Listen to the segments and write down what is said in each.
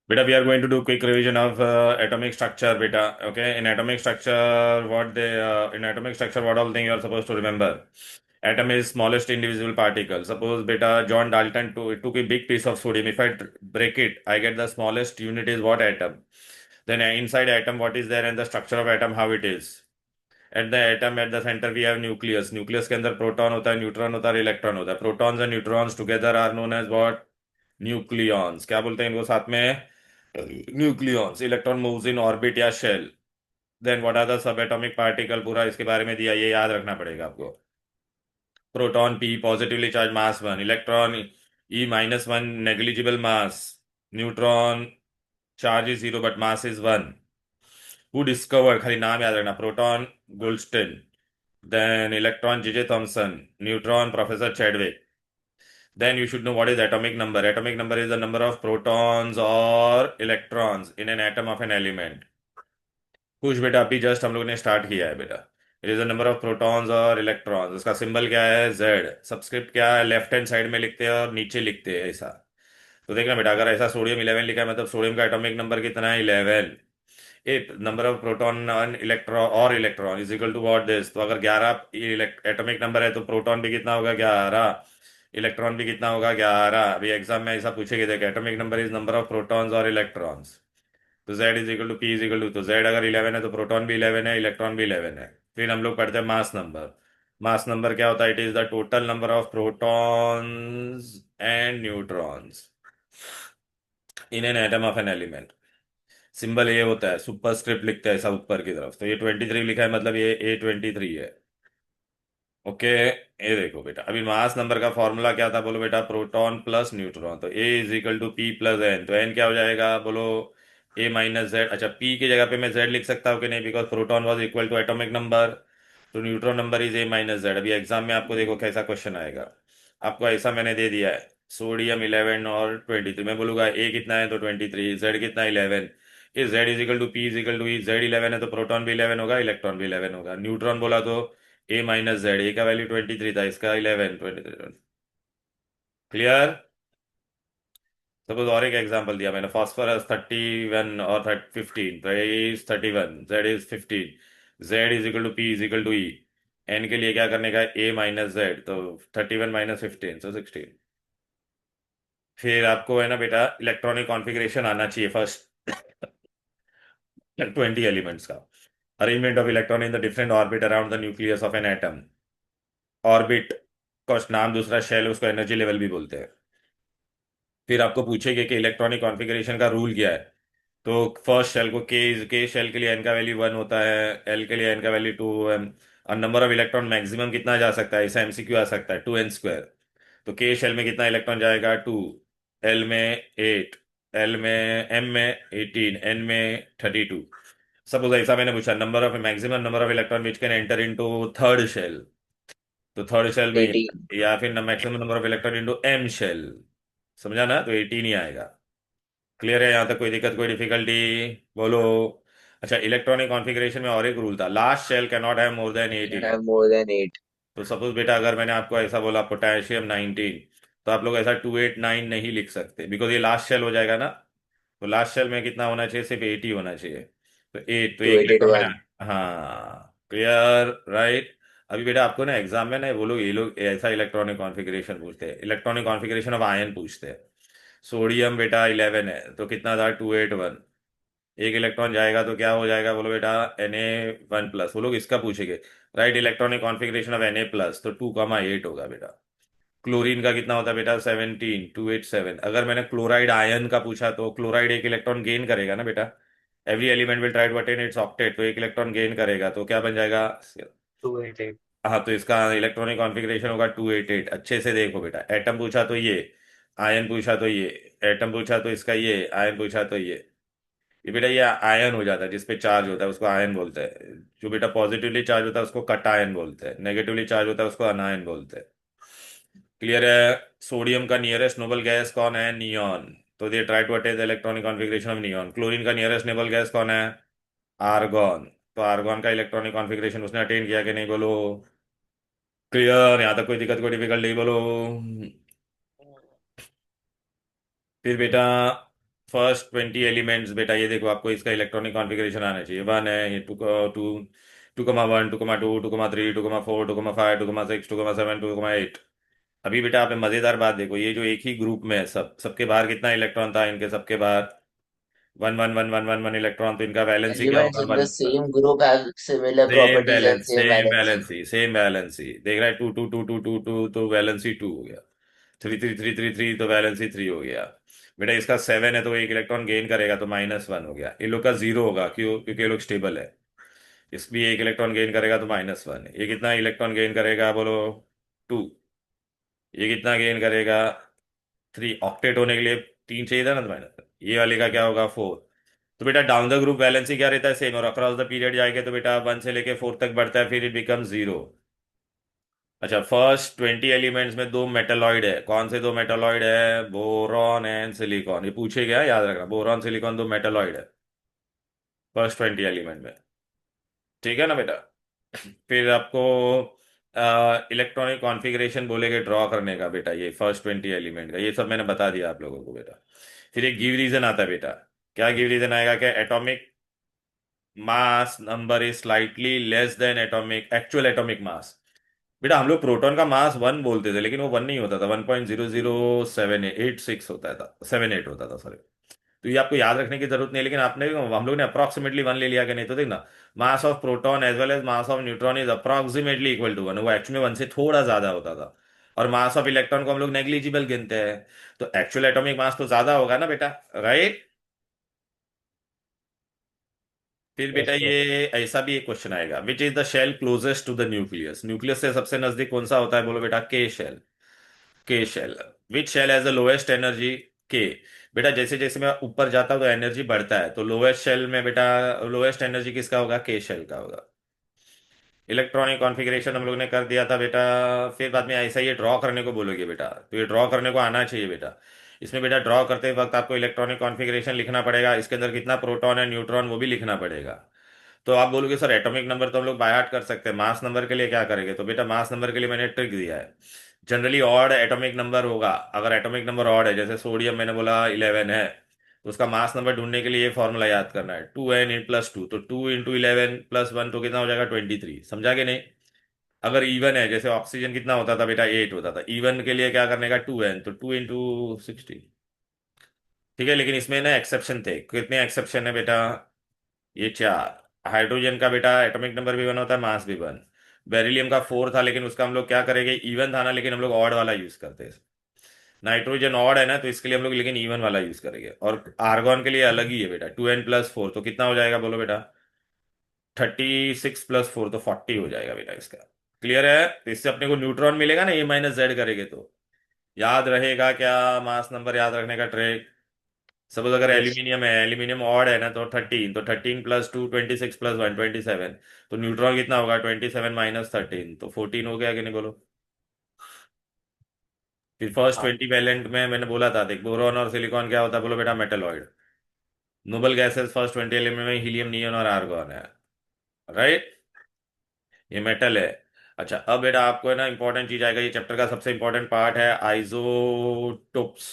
Beta, we are going to do quick revision of atomic structure, beta. Okay, in atomic structure, in atomic structure, what all thing you are supposed to remember? Atom is smallest indivisible particle. Suppose, beta, John Dalton took a big piece of sodium. If I break it, I get the smallest unit is what atom. Then inside atom, what is there, and the structure of atom, how it is. At the atom, at the center, we have nucleus. Nucleus के अंदर proton होता है, neutron होता है, electron होता है. Protons and neutrons together are known as what? Nucleons. क्या बोलते हैं इनको साथ में? Nucleons. Electron moves in orbit या shell. Then what are the sub atomic particle, पूरा इसके बारे में दिया, ये याद रखना पड़ेगा आपको. Proton P positively charge mass 1, electron E -1 negligible mass, neutron charge is 0 but mass is 1. Who discovered, खाली नाम याद रखना. Proton Goldstein. Then electron J J Thomson. Neutron professor Chadwick. Then you should know what is atomic number. Atomic number is the number of protons or electrons in an atom of an element. कुछ बेटा अभी just हम लोग ने start किया है बेटा. It is the number of protons और इलेक्ट्रॉन्स. उसका सिंबल क्या है? जेड. सबस्क्रिप्ट क्या है? लेफ्ट हैंड साइड में लिखते हैं और नीचे लिखते हैं ऐसा. तो देखना बेटा, अगर ऐसा सोडियम 11 लिखा है, मतलब सोडियम का एटॉमिक नंबर कितना है? 11. ए नंबर ऑफ प्रोटॉन और electron is equal to what this. तो अगर 11 एटॉमिक नंबर है तो प्रोटॉन भी कितना होगा? 11. इलेक्ट्रॉन भी कितना होगा? 11. अभी एग्जाम में ऐसा पूछेगी, देख atomic number is number of protons और इलेक्ट्रॉन्स. तो Z is equal to P is equal to, तो Z अगर 11 है तो प्रोटॉन भी 11 है, इलेक्ट्रॉन भी 11 है. फिर हम लोग पढ़ते हैं मास नंबर. मास नंबर क्या होता है? It is the total number of protons and neutrons in an atom of an element. Symbol ये होता है, सुपरस्क्रिप्ट लिखते हैं ऐसा ऊपर की तरफ. तो ये 23 लिखा है, मतलब ये A23 है. ओके, ये देखो बेटा, अभी मास नंबर का फॉर्मूला क्या था? बोलो बेटा, प्रोटॉन प्लस न्यूट्रॉन. तो A is equal to P plus N. तो एन क्या हो जाएगा? बोलो A माइनस जेड. अच्छा, पी की जगह पे मैं जेड लिख सकता हूँ कि नहीं? Because proton was equal to atomic number. तो neutron number is A minus Z. अभी एग्जाम में आपको देखो कैसा क्वेश्चन आएगा. आपको ऐसा मैंने दे दिया है, सोडियम 11 और 23. मैं बोलूंगा ए कितना है? तो 23. जेड कितना है? 11. इस Z is equal to P is equal to E. Z 11 है तो प्रोटॉन भी 11 होगा, इलेक्ट्रॉन भी 11 होगा. न्यूट्रॉन बोला तो ए माइनस जेड. ए का वैल्यू 23 था, इसका 11. 23. क्लियर? सपोज और एक एग्जांपल दिया मैंने, फास्फोरस 31 और 15. तो A is 31, Z is 15. Z is equal to P is equal to E. N के लिए क्या करने का? A minus Z. तो 31 माइनस 15, सो 16. फिर आपको है ना बेटा, इलेक्ट्रॉनिक कॉन्फ़िगरेशन आना चाहिए फर्स्ट. 20 एलिमेंट्स का arrangement of electron in the different orbit around the nucleus of an atom. Orbit का नाम दूसरा शेल, उसको एनर्जी लेवल भी बोलते हैं. फिर आपको पूछेगा कि इलेक्ट्रॉनिक कॉन्फ़िगरेशन का रूल क्या है. तो फर्स्ट शेल को के शेल के लिए एन का वैल्यू 1 होता है, एल के लिए एन का वैल्यू 2 एम. और नंबर ऑफ इलेक्ट्रॉन मैक्सिमम कितना जा सकता है? ऐसा एमसीक्यू आ सकता है, 2n². तो के शेल में कितना इलेक्ट्रॉन जाएगा? 2. एल में 8. एल में एम में 18. एन में 32. सपोज ऐसा मैंने पूछा, number of maximum number of electron which can enter into third shell. तो थर्ड शेल में, 18। या फिर maximum number of electron into M shell. समझा ना? तो 18 ही आएगा. क्लियर है? यहाँ तक कोई दिक्कत, कोई डिफिकल्टी? बोलो. अच्छा, इलेक्ट्रॉनिक कॉन्फ़िगरेशन में और एक रूल था, last shell can not have more than 8 can have electron. More than 8। तो सपोज बेटा, अगर मैंने आपको ऐसा बोला पोटेशियम 19, तो आप लोग ऐसा 289 नहीं लिख सकते, बिकॉज ये लास्ट शेल हो जाएगा ना. तो लास्ट शेल में कितना होना चाहिए? सिर्फ 8 ही होना चाहिए. तो 8, तो टू एक एट एट इलेक्ट्रॉन मैंने. वन हाँ, क्लियर, राइट. अभी बेटा आपको ना एग्जाम में ना वो लोग, ये लोग ऐसा इलेक्ट्रॉनिक कॉन्फ़िगरेशन पूछते हैं, इलेक्ट्रॉनिक कॉन्फ़िगरेशन ऑफ आयन पूछते हैं. सोडियम बेटा 11 है तो कितना था? 281. एक इलेक्ट्रॉन जाएगा तो क्या हो जाएगा? बोलो बेटा, Na1 प्लस. वो लोग इसका पूछेंगे, right electronic configuration of Na plus. तो 2,8 होगा बेटा. क्लोरीन का कितना होता है बेटा? 17, 287. अगर मैंने क्लोराइड आयन का पूछा तो क्लोराइड एक इलेक्ट्रॉन गेन करेगा ना बेटा. Every element will try to attain its octet. तो एक इलेक्ट्रॉन गेन करेगा तो क्या बन जाएगा? 288। हाँ, तो इसका इलेक्ट्रॉनिक कॉन्फ़िगरेशन होगा 288. अच्छे से देखो बेटा, एटम पूछा तो ये, आयन पूछा तो ये, एटम पूछा तो इसका ये, आयन पूछा तो ये बेटा, ये आयन हो जाता है. जिस पे चार्ज होता है उसको आयन बोलते हैं. जो बेटा पॉजिटिवली चार्ज होता है उसको कटायन बोलते हैं, नेगेटिवली चार्ज होता है उसको अनायन बोलते हैं. क्लियर है? सोडियम का नियरेस्ट नोबल गैस कौन है? नियॉन. तो they try to attain the electronic configuration of neon. Chlorine का नियरेस्ट नोबल गैस कौन है? आर्गॉन. तो आर्गॉन का इलेक्ट्रॉनिक कॉन्फ़िगरेशन उसने अटेन किया कि नहीं? बोलो. क्लियर? यहाँ तक कोई दिक्कत, कोई डिफिकल्टी? बोलो. फिर बेटा फर्स्ट 20 एलिमेंट्स बेटा, ये देखो आपको इसका इलेक्ट्रॉनिक कॉन्फ़िगरेशन आना चाहिए। वन है ये, टू, टू, 2,1, 2,2, 2,3, 2,4, 2,5, 2,6, 2,7, 2,8। अभी बेटा आपने मजेदार बात देखो, ये जो एक ही ग्रुप में है, सबके बाहर कितना इलेक्ट्रॉन था, इनके सबके बाहर 1, 1, 1, 1, 1, 1 इलेक्ट्रॉन, तो इनका वैलेंसी क्या Elements होगा? in the 1। same group have similar same properties and balance, same same valency. Valency, same valency. देख रहा है, 2, 2, 2, 2, 2, 2, तो वैलेंसी 2 हो गया। 3, 3, 3, 3, 3, तो वैलेंसी 3 हो गया। बेटा इसका 7 है तो एक इलेक्ट्रॉन गेन करेगा तो -1 हो गया। ये लोग का 0 होगा, क्यों? क्योंकि ये लोग स्टेबल है। इस भी एक इलेक्ट्रॉन गेन करेगा तो -1। ये कितना इलेक्ट्रॉन गेन करेगा बोलो? 2। ये कितना गेन करेगा? 3। ऑक्टेट होने के लिए 3 चाहिए था ना, तो माइनस। ये वाले का क्या होगा? 4। तो बेटा डाउन द ग्रुप वैलेंसी क्या रहता है? सेम। और अक्रॉस द पीरियड जाएंगे तो बेटा 1 से लेके 4 तक बढ़ता है, फिर इट बिकम 0। अच्छा, फर्स्ट 20 एलिमेंट्स में दो मेटालॉइड है। कौन से दो मेटालॉइड है? Boron and silicon. ये पूछे गया, याद रखना, बोरॉन सिलिकॉन दो मेटालॉइड है फर्स्ट 20 एलिमेंट में। ठीक है ना बेटा? फिर आपको इलेक्ट्रॉनिक कॉन्फ़िगरेशन बोलेगे ड्रॉ करने का बेटा, ये फर्स्ट 20 एलिमेंट का, ये सब मैंने बता दिया आप लोगों को बेटा। फिर एक गिव रीजन आता है बेटा। क्या गिव रीजन आएगा? क्या? Atomic mass number is slightly less than atomic actual atomic mass. बेटा हम लोग प्रोटॉन का मास 1 बोलते थे, लेकिन वो 1 नहीं होता था, 1.0076 होता था, 78 होता था, सॉरी। तो ये आपको याद रखने की जरूरत नहीं है, लेकिन आपने, हम लोग ने अप्रॉक्सीमेटली 1 ले लिया कि नहीं? तो देखना, mass of proton as well as mass of neutron is approximately equal to 1। वो एक्चुअली 1 से थोड़ा ज्यादा होता था। और मास ऑफ इलेक्ट्रॉन को हम लोग नेग्लिजिबल गिनते हैं। तो एक्चुअल एटॉमिक मास तो ज्यादा होगा ना बेटा, राइट? फिर बेटा Yes, sir. ये ऐसा भी एक क्वेश्चन आएगा, which is the shell closest to the nucleus? Nucleus से सबसे नजदीक कौन सा होता है? बोलो बेटा, K shell. K shell. Which shell has the lowest energy? K. बेटा जैसे जैसे मैं ऊपर जाता हूँ तो एनर्जी बढ़ता है, तो लोएस्ट शेल में बेटा लोएस्ट एनर्जी किसका होगा? के शेल का होगा। इलेक्ट्रॉनिक कॉन्फ़िगरेशन हम लोग ने कर दिया था बेटा। फिर बाद में ऐसा ये ड्रॉ करने को बोलोगे बेटा, तो ये ड्रॉ करने को आना चाहिए बेटा। इसमें बेटा ड्रॉ करते वक्त आपको इलेक्ट्रॉनिक कॉन्फ़िगरेशन लिखना पड़ेगा, इसके अंदर कितना प्रोटॉन है, न्यूट्रॉन, वो भी लिखना पड़ेगा। तो आप बोलोगे सर एटॉमिक नंबर तो हम लोग बाय हार्ट कर सकते हैं, मास नंबर के लिए क्या करेंगे? तो बेटा मास नंबर के लिए मैंने ट्रिक दिया है। जनरली ऑड एटॉमिक नंबर होगा। अगर एटॉमिक नंबर ऑड है, जैसे सोडियम मैंने बोला 11 है, तो उसका मास नंबर ढूंढने के लिए ये फॉर्मूला याद करना है, 2n+2। तो 2 × 11 + 1 तो कितना हो जाएगा? 23। समझा कि नहीं? अगर इवन है, जैसे ऑक्सीजन कितना होता था बेटा? 8 होता था। इवन के लिए क्या करने का? 2n, तो 2 × 60। ठीक है, लेकिन इसमें ना एक्सेप्शन थे। कितने एक्सेप्शन है बेटा? ये 4। हाइड्रोजन का बेटा एटॉमिक नंबर भी 1 होता है, मास भी 1। बेरिलियम का 4 था, लेकिन उसका हम लोग क्या करेंगे? इवन था ना, लेकिन हम लोग ऑड वाला यूज करते हैं। नाइट्रोजन ऑड है ना, तो इसके लिए हम लोग लेकिन इवन वाला यूज करेंगे। और आर्गॉन के लिए अलग ही है बेटा, 2n+4, तो कितना हो जाएगा बोलो बेटा? 36 + 4 तो 40 हो जाएगा बेटा इसका। क्लियर है? तो इससे अपने को न्यूट्रॉन मिलेगा ना, A-Z करेंगे तो। याद रहेगा क्या? मास नंबर याद रखने का ट्रिक। सपोज अगर Yes. एल्यूमिनियम है, एल्यूमिनियम ऑड है ना, तो 13, तो 13+2 26 + 1 27। तो न्यूट्रॉन कितना होगा? 27 - 13, तो 14 हो गया कि नहीं बोलो? फिर फर्स्ट हाँ. 20 वैलेंट में मैंने बोला था, देख बोरॉन और सिलिकॉन क्या होता है? बोलो बेटा, metalloid. Noble gases first 20 element में हीलियम, नियॉन और आर्गॉन है, राइट? ये मेटल है। अच्छा, अब बेटा आपको है ना इंपॉर्टेंट चीज आएगा, ये चैप्टर का सबसे इंपॉर्टेंट पार्ट है, isotopes.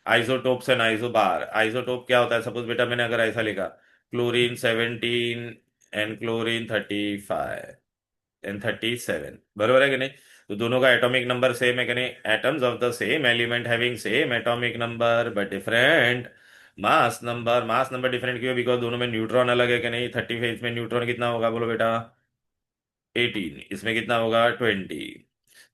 Isotopes and isobar. Isotope क्या होता है? सपोज बेटा मैंने अगर ऐसा लिखा, क्लोरीन 17 एंड क्लोरीन 35 एंड 37, बरोबर है कि नहीं? तो दोनों का एटॉमिक नंबर सेम है कि नहीं? Atoms of the same element having same atomic number but different mass number. Mass number different क्यों? बिकॉज दोनों में न्यूट्रॉन अलग है कि नहीं? 35 में न्यूट्रॉन कितना होगा बोलो बेटा? 18। इसमें कितना होगा? 20।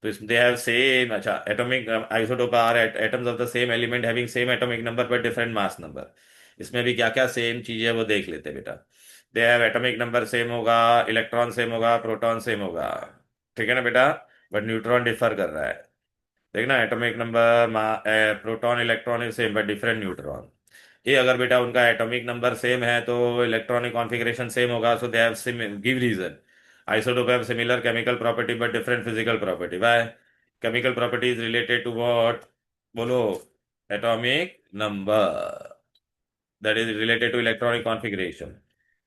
तो इसमें दे हैव सेम, अच्छा, atomic isotope are atoms of the same element having same atomic number but different mass number. इसमें भी क्या क्या सेम चीजें है वो देख लेते हैं बेटा। They have atomic number same होगा, इलेक्ट्रॉन सेम होगा, प्रोटॉन सेम होगा। ठीक है ना बेटा? बट न्यूट्रॉन डिफर कर रहा है। देखना, atomic number, proton electron is same but different neutron. ये अगर बेटा उनका एटॉमिक नंबर सेम है तो इलेक्ट्रॉनिक कॉन्फ़िगरेशन सेम होगा, so they have give reason. Isotope have similar chemical property but different physical property. Why? Chemical property is related to what? बोलो, atomic number. That is related to electronic configuration.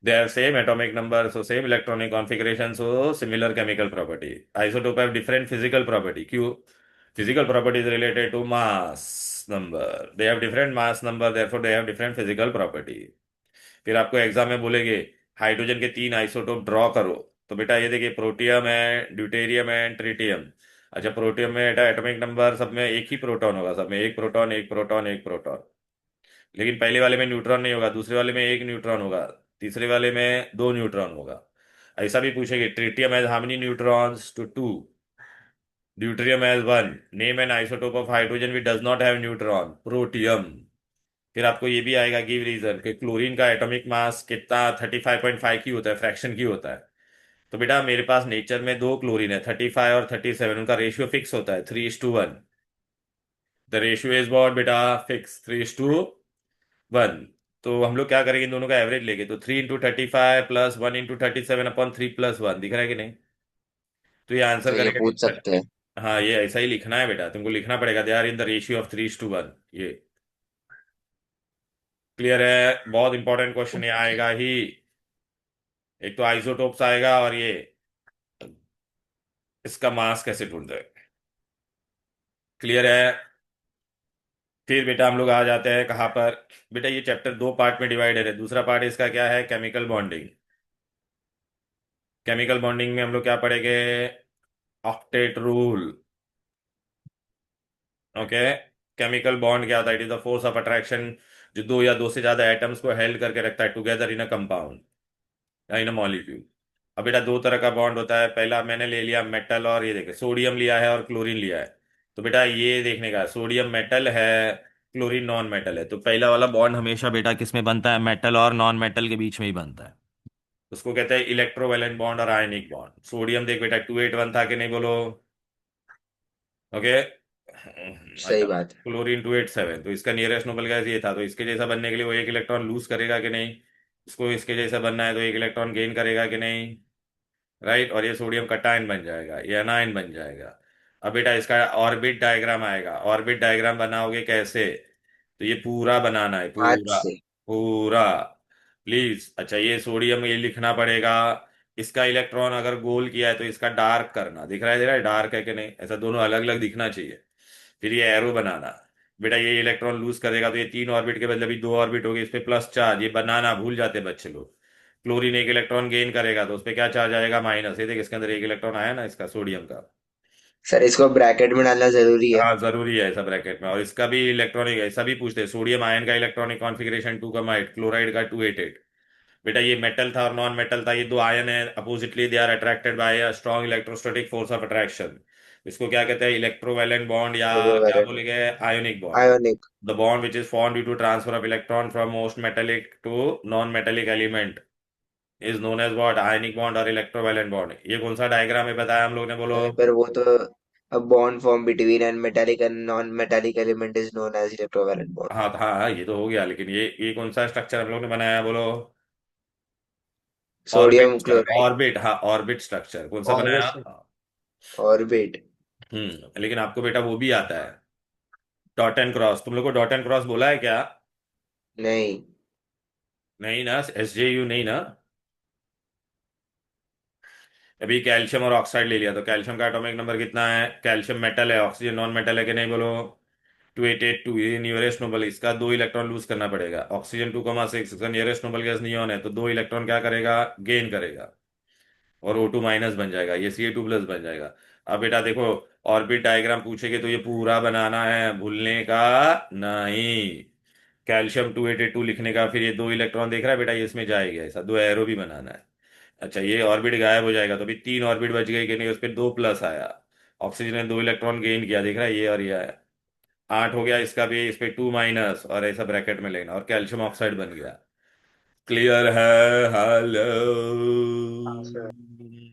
They have same atomic number, so same electronic configuration, so similar chemical property. Isotope have different physical property. Q. Physical property is related to mass. Number, they have different mass number, therefore they have different physical property. फिर आपको exam में बोलेंगे hydrogen के तीन isotope draw करो। तो बेटा ये देखिए, प्रोटियम है, ड्यूटेरियम है, ट्रिटियम। अच्छा, प्रोटियम में बेटा एटॉमिक नंबर सब में एक ही प्रोटॉन होगा, सब में एक प्रोटॉन एक प्रोटॉन एक प्रोटॉन। लेकिन पहले वाले में न्यूट्रॉन नहीं होगा, दूसरे वाले में एक न्यूट्रॉन होगा, तीसरे वाले में दो न्यूट्रॉन होगा। ऐसा भी पूछेंगे, tritium has how many neutrons two two, deuterium has one, name an isotope of hydrogen which does not have neutron, protium. फिर आपको ये भी आएगा, गिव रीजन, कि क्लोरीन का एटॉमिक मास कितना 35.5 की होता है, फ्रैक्शन की होता है। तो बेटा मेरे पास नेचर में दो क्लोरीन है, 35 और 37, उनका रेशियो फिक्स होता है 3:1। द रेशियो इज व्हाट बेटा, फिक्स 3:1। तो हम लोग क्या करेंगे, इन दोनों का एवरेज लेंगे, तो 3 × 35 प्लस 1 × 37/3+1, दिख रहा है कि नहीं? तो ये आंसर तो ये करेगा पूछ सकते हैं। हाँ, ये ऐसा ही लिखना है बेटा, तुमको लिखना पड़ेगा, they are in the ratio of 3:1। ये क्लियर है? बहुत इंपॉर्टेंट क्वेश्चन ये आएगा ही। एक तो आइसोटोप्स आएगा, और ये इसका मास कैसे ढूंढते हैं। क्लियर है? फिर बेटा हम लोग आ जाते हैं कहाँ पर। बेटा ये चैप्टर दो पार्ट में डिवाइडेड है। दूसरा पार्ट इसका क्या है, केमिकल बॉन्डिंग। केमिकल बॉन्डिंग में हम लोग क्या पढ़ेंगे, octet rule. Okay. Chemical bond क्या होता है, it is the force of attraction जो दो या दो से ज्यादा एटम्स को हेल्ड करके रखता है टुगेदर इन अ कंपाउंड या इन अ मॉलिक्यूल। अब बेटा दो तरह का बॉन्ड होता है, पहला मैंने ले लिया मेटल, और ये देखे सोडियम लिया है और क्लोरीन लिया है। तो बेटा ये देखने का, सोडियम मेटल है, क्लोरीन नॉन मेटल है, तो पहला वाला बॉन्ड हमेशा बेटा किस में बनता है, मेटल और नॉन मेटल के बीच में ही बनता है। उसको कहते हैं इलेक्ट्रोवैलेंट बॉन्ड और आयनिक बॉन्ड। सोडियम देख बेटा 281 था कि नहीं, बोलो। ओके। सही अच्छा, बात है। क्लोरीन 287, तो इसका नियरेस्ट नोबल गैस ये था, तो इसके जैसा बनने के लिए वो एक इलेक्ट्रॉन लूज करेगा कि नहीं, इसको इसके जैसा बनना है तो एक इलेक्ट्रॉन गेन करेगा कि नहीं, राइट। और ये सोडियम कटायन बन जाएगा, ये अनायन बन जाएगा। अब बेटा इसका ऑर्बिट डायग्राम आएगा, ऑर्बिट डायग्राम बनाओगे कैसे, तो ये पूरा बनाना है, आज पूरा से। पूरा प्लीज। अच्छा, ये सोडियम ये लिखना पड़ेगा, इसका इलेक्ट्रॉन अगर गोल किया है तो इसका डार्क करना, दिख रहा है, दे रहा है डार्क है कि नहीं, ऐसा दोनों अलग अलग दिखना चाहिए। फिर ये एरो बनाना, बेटा ये इलेक्ट्रॉन लूज करेगा तो ये तीन ऑर्बिट के बदले भी दो ऑर्बिट हो गए, इस पे प्लस चार्ज, ये बनाना भूल जाते बच्चे लोग। क्लोरीन एक इलेक्ट्रॉन गेन करेगा तो उस पे क्या चार्ज आएगा, माइनस। ये देख इसके अंदर एक इलेक्ट्रॉन आया ना, इसका सोडियम का। सर इसको ब्रैकेट में डालना जरूरी है। हाँ जरूरी है ऐसा ब्रैकेट में। और इसका भी इलेक्ट्रॉनिक, ऐसा भी पूछते हैं, सोडियम आयन का इलेक्ट्रॉनिक कॉन्फ़िगरेशन 2,8, क्लोराइड का 288। बेटा ये मेटल था और नॉन मेटल था, ये दो आयन है, oppositely they are attracted by a strong electrostatic force of attraction. इसको क्या कहते हैं, इलेक्ट्रोवैलेंट बॉन्ड, या क्या इलेक्ट्रोवैलेंट। बोलेंगे, ionic bond. Ionic. The bond which is form due to transfer of electron from most metallic to non metallic element is known as what, ionic bond और electrovalent bond. ये कौन सा diagram है बताया हम लोग ने, बोलो। नहीं पर वो तो अब bond form between an metallic and non metallic element is known as electrovalent bond. हाँ हाँ, ये तो हो गया, लेकिन ये कौन सा स्ट्रक्चर हम लोग ने बनाया, बोलो। Sodium orbit, chloride. ऑर्बिट, हाँ ऑर्बिट स्ट्रक्चर कौन सा बनाया। ऑर्बिट। ऑर्बिट। लेकिन आपको बेटा वो भी आता है, डॉट एंड क्रॉस। तुम लोग को डॉट एंड क्रॉस बोला है क्या? नहीं। नहीं ना, SJU नहीं ना। अभी कैल्शियम और ऑक्साइड ले लिया, तो कैल्शियम का एटॉमिक नंबर कितना है, कैल्शियम मेटल है, ऑक्सीजन नॉन मेटल है कि नहीं, बोलो। 288, ये नियरेस्ट नोबल, इसका दो इलेक्ट्रॉन लूज करना पड़ेगा। ऑक्सीजन 2,6, इसका नियरेस्ट नोबल गैस नियॉन है, तो दो इलेक्ट्रॉन क्या करेगा, गेन करेगा, और O2 माइनस बन जाएगा, ये Ca2 प्लस बन जाएगा। अब बेटा देखो, ऑर्बिट डायग्राम पूछेगे तो ये पूरा बनाना है, भूलने का नहीं। कैल्शियम 282 लिखने का, फिर ये दो इलेक्ट्रॉन देख रहा है बेटा, ये इसमें जाएगा, ऐसा दो एरो भी बनाना है। अच्छा, ये ऑर्बिट गायब हो जाएगा तो अभी तीन ऑर्बिट बच गई कि नहीं, उस पर दो प्लस आया, ऑक्सीजन ने दो इलेक्ट्रॉन गेन किया, देख रहा है, ये और ये आया, 8 हो गया इसका भी, इस पे 2 माइनस, और ऐसा ब्रैकेट में लेना, और कैल्शियम ऑक्साइड बन गया। क्लियर है? हेलो। हाँ सर।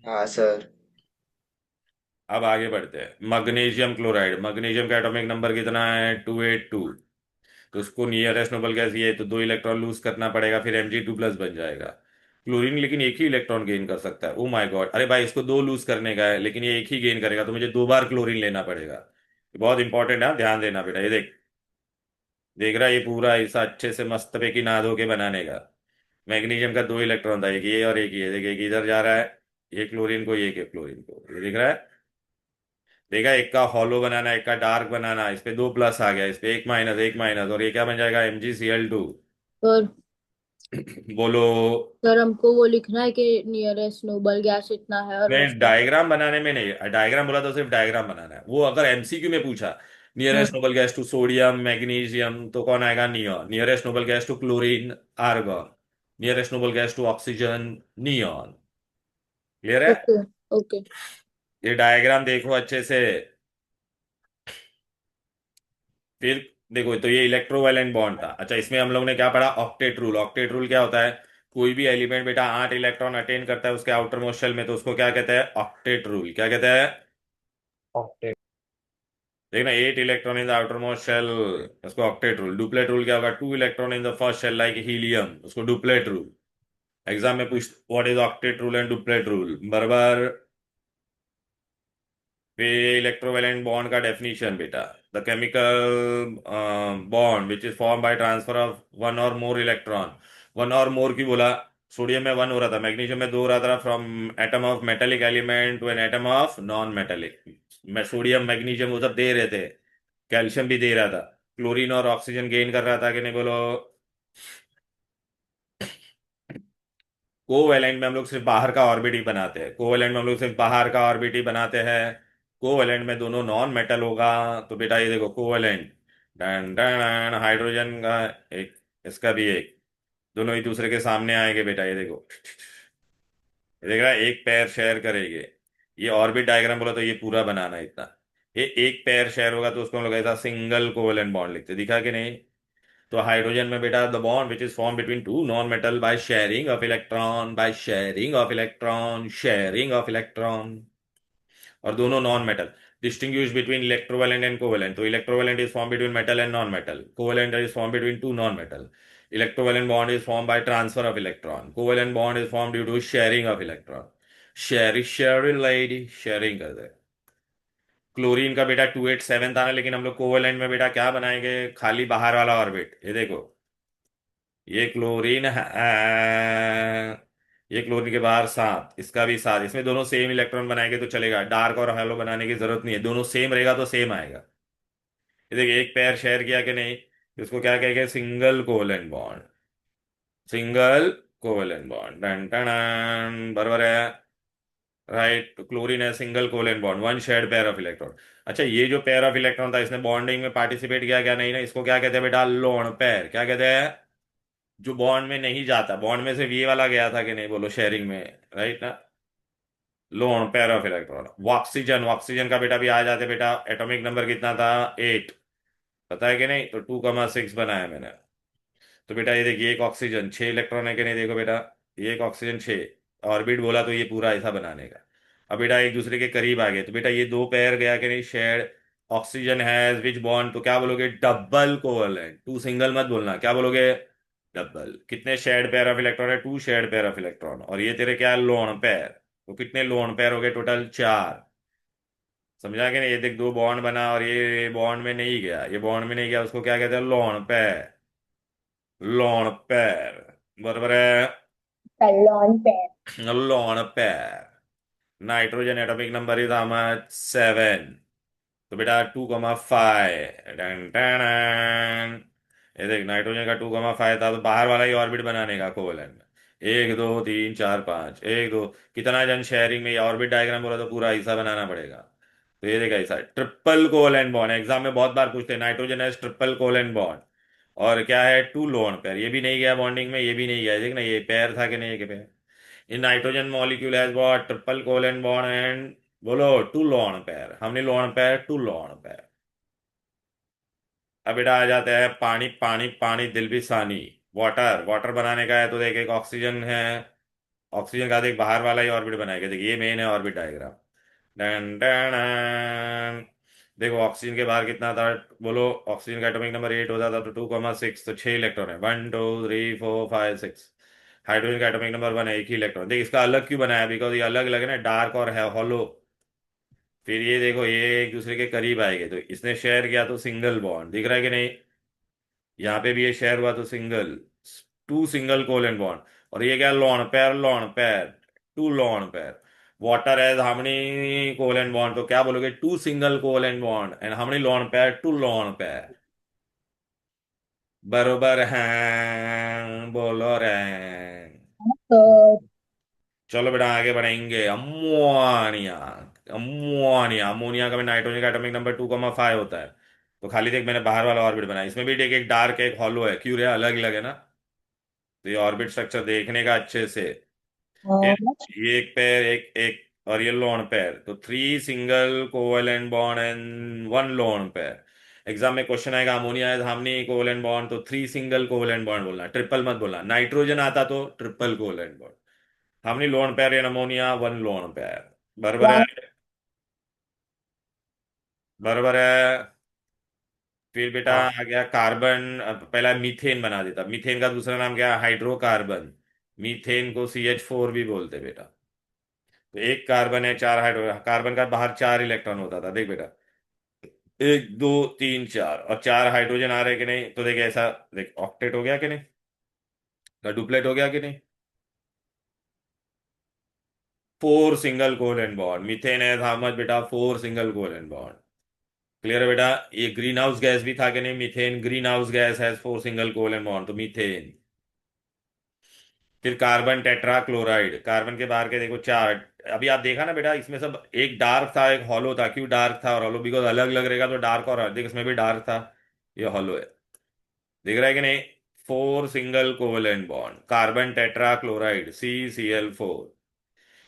हाँ सर। अब आगे बढ़ते हैं, मैग्नीशियम क्लोराइड। मैग्नीशियम का एटॉमिक नंबर कितना है, 282। तो उसको नियरेस्ट नोबल गैस ये है, तो दो इलेक्ट्रॉन लूज करना पड़ेगा, फिर Mg2 प्लस बन जाएगा। क्लोरीन लेकिन एक ही इलेक्ट्रॉन गेन कर सकता है, ओ माय गॉड, अरे भाई इसको दो लूज करने का है, लेकिन ये एक ही गेन करेगा, तो मुझे दो बार क्लोरीन लेना पड़ेगा। ये बहुत इंपॉर्टेंट है, ध्यान देना बेटा। ये देख, देख रहा है, ये पूरा ऐसा अच्छे से मस्त पे की नहा धो के बनाने का। मैग्नीशियम का दो इलेक्ट्रॉन था, एक ये और एक ये, देखिए एक इधर जा रहा है, ये क्लोरीन को, ये के क्लोरीन को, ये दिख रहा है। देखा, एक का हॉलो बनाना, एक का डार्क बनाना, इस पे दो प्लस आ गया, इस पे एक माइनस, और ये क्या बन जाएगा, MgCl2। सर बोलो। सर हमको वो लिखना है कि नियरेस्ट नोबल गैस इतना है और नहीं, उसका। डायग्राम बनाने में नहीं, डायग्राम बोला तो सिर्फ डायग्राम बनाना है। वो अगर MCQ में पूछा हाँ। Nearest noble gas to sodium magnesium, तो कौन आएगा, neon. Nearest noble gas to chlorine, argon. Nearest noble gas to oxygen, neon. Clear है। ओके। ओके। ये डायग्राम देखो अच्छे से। फिर देखो, तो ये इलेक्ट्रोवैलेंट बॉन्ड था। अच्छा, इसमें हम लोग ने क्या पढ़ा, ऑक्टेट रूल। ऑक्टेट रूल क्या होता है, कोई भी एलिमेंट बेटा 8 इलेक्ट्रॉन अटेन करता है उसके आउटर मोस्ट शेल में, तो उसको क्या कहते हैं, ऑक्टेट रूल। क्या कहते हैं, ऑक्टेट। देखना, 8 electron in the outermost shell, उसको ऑक्टेट रूल। डुप्लेट रूल क्या होगा, 2 electron in the first shell like helium, उसको डुप्लेट रूल। एग्जाम में पूछ, what is octet rule and duplet rule, बराबर। फिर इलेक्ट्रोवैलेंट बॉन्ड का डेफिनेशन बेटा, the chemical bond which is form by transfer of one और मोर इलेक्ट्रॉन। वन और मोर की बोला, सोडियम में वन हो रहा था, मैग्नीशियम में दो हो रहा था, from atom of metallic element to an atom of non metallic. मैं सोडियम मैग्नीशियम वो सब दे रहे थे, कैल्शियम भी दे रहा था, क्लोरीन और ऑक्सीजन गेन कर रहा था कि नहीं, बोलो। कोवैलेंट में हम लोग सिर्फ बाहर का ऑर्बिट ही बनाते हैं, कोवैलेंट में हम लोग सिर्फ बाहर का ऑर्बिट ही बनाते हैं। कोवैलेंट में दोनों नॉन मेटल होगा, तो बेटा ये देखो, कोवैलेंट, डन डन, हाइड्रोजन का एक, इसका भी एक, दोनों एक दूसरे के सामने आएंगे बेटा, ये देखो। ये देख रहा है, एक पैर शेयर करेंगे। ये ऑर्बिट डायग्राम बोला तो ये पूरा बनाना है इतना। ये एक पैर शेयर होगा तो उसको हम लोग ऐसा सिंगल कोवैलेंट बॉन्ड लिखते, दिखा कि नहीं। तो हाइड्रोजन में बेटा, the bond which is form between two non metal by sharing of electron, by sharing of electron, sharing of electron, और दोनों non metal. Distinguish between electrovalent and covalent, तो electrovalent is form between metal and non metal, covalent is form between two non metal. Electrovalent bond is form by transfer of electron, covalent bond is form due to sharing of electron. Sharing, sharing lady, sharing कर दे। Chlorine का बेटा 287 था ना, लेकिन हम लोग covalent में बेटा क्या बनाएंगे, खाली बाहर वाला ऑर्बिट, ये देखो। ये क्लोरीन है, ये क्लोरीन के बाहर 7, इसका भी 7, इसमें दोनों सेम इलेक्ट्रॉन बनाएंगे तो चलेगा, डार्क और हेलो बनाने की जरूरत नहीं है, दोनों सेम रहेगा तो सेम आएगा। ये देखिए, एक पेयर शेयर किया कि नहीं, इसको क्या कहेंगे, single covalent bond. Single covalent bond, डन टन, बराबर है। राइट, तो क्लोरीन है single covalent bond, one shared pair of electron. अच्छा, ये जो पेयर ऑफ इलेक्ट्रॉन था, इसने बॉन्डिंग में पार्टिसिपेट किया क्या, नहीं ना, इसको क्या कहते हैं बेटा, लोन पेयर। क्या कहते हैं, जो बॉन्ड में नहीं जाता, बॉन्ड में सिर्फ ये वाला गया था कि नहीं, बोलो, शेयरिंग में। राइट ना, lone pair of electron. Oxygen, oxygen का बेटा भी आ जाते बेटा, एटॉमिक नंबर कितना था, 8। पता है कि नहीं, तो 2,6 बनाया मैंने। तो बेटा ये देखिए, एक ऑक्सीजन 6 इलेक्ट्रॉन है कि नहीं, देखो बेटा, ये एक ऑक्सीजन 6, ऑर्बिट बोला तो ये पूरा ऐसा बनाने का। अब बेटा एक दूसरे के करीब आ गए, तो बेटा ये दो पेयर गया कि नहीं, shared. Oxygen has which bond, तो क्या बोलोगे, डबल कोवैलेंट, टू सिंगल मत बोलना, क्या बोलोगे, डबल। कितने शेयर्ड पेयर ऑफ इलेक्ट्रॉन है, two shared pair of electron, और ये तेरे क्या है, लोन पेयर। तो कितने लोन पेयर हो गए, टोटल 4। समझा कि नहीं, ये देख, दो बॉन्ड बना और ये बॉन्ड में नहीं गया, ये बॉन्ड में नहीं गया, उसको क्या कहते हैं, लोन पेयर। लोन पेयर, बराबर है। लॉन पे। Lone pair. Nitrogen atomic number is how much, 7। तो बेटा 2,5, डन डन। ये देख, नाइट्रोजन का 2,5 था, तो बाहर वाला ही ऑर्बिट बनाने का कोवैलेंट में। 1 2 3 4 5, 1 2, कितना जन शेयरिंग में, ये ऑर्बिट डायग्राम बोला तो पूरा ऐसा बनाना पड़ेगा। तो ये देखा, ऐसा ट्रिपल कोवैलेंट बॉन्ड, एग्जाम में बहुत बार पूछते हैं, नाइट्रोजन है ट्रिपल कोवैलेंट बॉन्ड। और क्या है, टू लोन पेयर, ये भी नहीं गया बॉन्डिंग में, ये भी नहीं गया, देख ना, ये पेयर था कि नहीं, ये pair. In nitrogen molecule has got triple covalent bond and, बोलो, टू लोन पेयर, हमने lone pair, two lone pair. अब बेटा आ जाता है पानी, पानी पानी दिल भी सानी। वाटर, वाटर बनाने का है, तो देख, एक ऑक्सीजन है, ऑक्सीजन का देख बाहर वाला ही ऑर्बिट बनाएगा, देखिए ये मेन है orbit diagram. Done done done. देखो, ऑक्सीजन के बाहर कितना था, बोलो, ऑक्सीजन का एटॉमिक नंबर 8 होता था, तो 2,6, तो 6 इलेक्ट्रॉन है, 1 2 3 4 5 6। हाइड्रोजन का एटॉमिक नंबर 1 है, एक ही इलेक्ट्रॉन। देख, इसका अलग क्यों बनाया, बिकॉज ये अलग अलग है ना, डार्क और है हॉलो। फिर ये देखो, ये एक दूसरे के करीब आएंगे, तो इसने शेयर किया तो सिंगल बॉन्ड, दिख रहा है कि नहीं। यहाँ पे भी ये शेयर हुआ तो single, two single covalent bond. और ये क्या, lone pair, lone pair, two lone pair. Water has how many covalent bond, तो क्या बोलोगे? Two single covalent bond. And how many lone pair? Two lone pair. बरोबर है, बोलो रे। तो चलो बेटा आगे बढ़ेंगे। अमोनिया। अमोनिया, अमोनिया का भी नाइट्रोजन का एटॉमिक नंबर 2,5 होता है। तो खाली देख, मैंने बाहर वाला ऑर्बिट बनाया, इसमें भी देख, एक डार्क एक हॉलो है, क्यों रे? अलग अलग है ना। तो ये ऑर्बिट स्ट्रक्चर देखने का अच्छे से। फिर ये एक पेयर, एक एक और ये लोन पेयर, तो three single covalent bond and one lone pair. Exam में क्वेश्चन आएगा अमोनिया है हमने कोवेलेंट बॉन्ड, तो थ्री सिंगल कोवेलेंट बॉन्ड बोलना, ट्रिपल मत बोलना। नाइट्रोजन आता तो ट्रिपल कोवेलेंट बॉन्ड। हमने lone pair in ammonia, one lone pair. बराबर है। वन। बराबर है। फिर बेटा हाँ। आ गया कार्बन, पहला मीथेन बना देता। मीथेन का दूसरा नाम क्या है? हाइड्रोकार्बन। मीथेन को CH4 भी बोलते बेटा। तो एक कार्बन है, चार हाइड्रो, कार्बन का बाहर चार इलेक्ट्रॉन होता था, देख बेटा। एक दो तीन चार, और चार हाइड्रोजन आ रहे कि नहीं? तो देख ऐसा, देख ऑक्टेट हो गया कि नहीं? का डुप्लेट हो गया कि नहीं? Four single covalent bond methane है, था मच बेटा, four single covalent bond. Clear है बेटा? ये ग्रीन हाउस गैस भी था कि नहीं? मीथेन ग्रीन हाउस गैस है, फोर सिंगल कोवेलेंट बॉन्ड, तो मीथेन। फिर कार्बन टेट्रा क्लोराइड, कार्बन के बाहर के देखो चार। अभी आप देखा ना बेटा, इसमें सब एक डार्क था एक हॉलो था। क्यों डार्क था और हॉलो? बिकॉज अलग अलग रहेगा तो डार्क, और देख इसमें भी डार्क था, ये हॉलो है। दिख रहा है कि नहीं? Four single covalent bond, carbon tetra chloride, CCl4।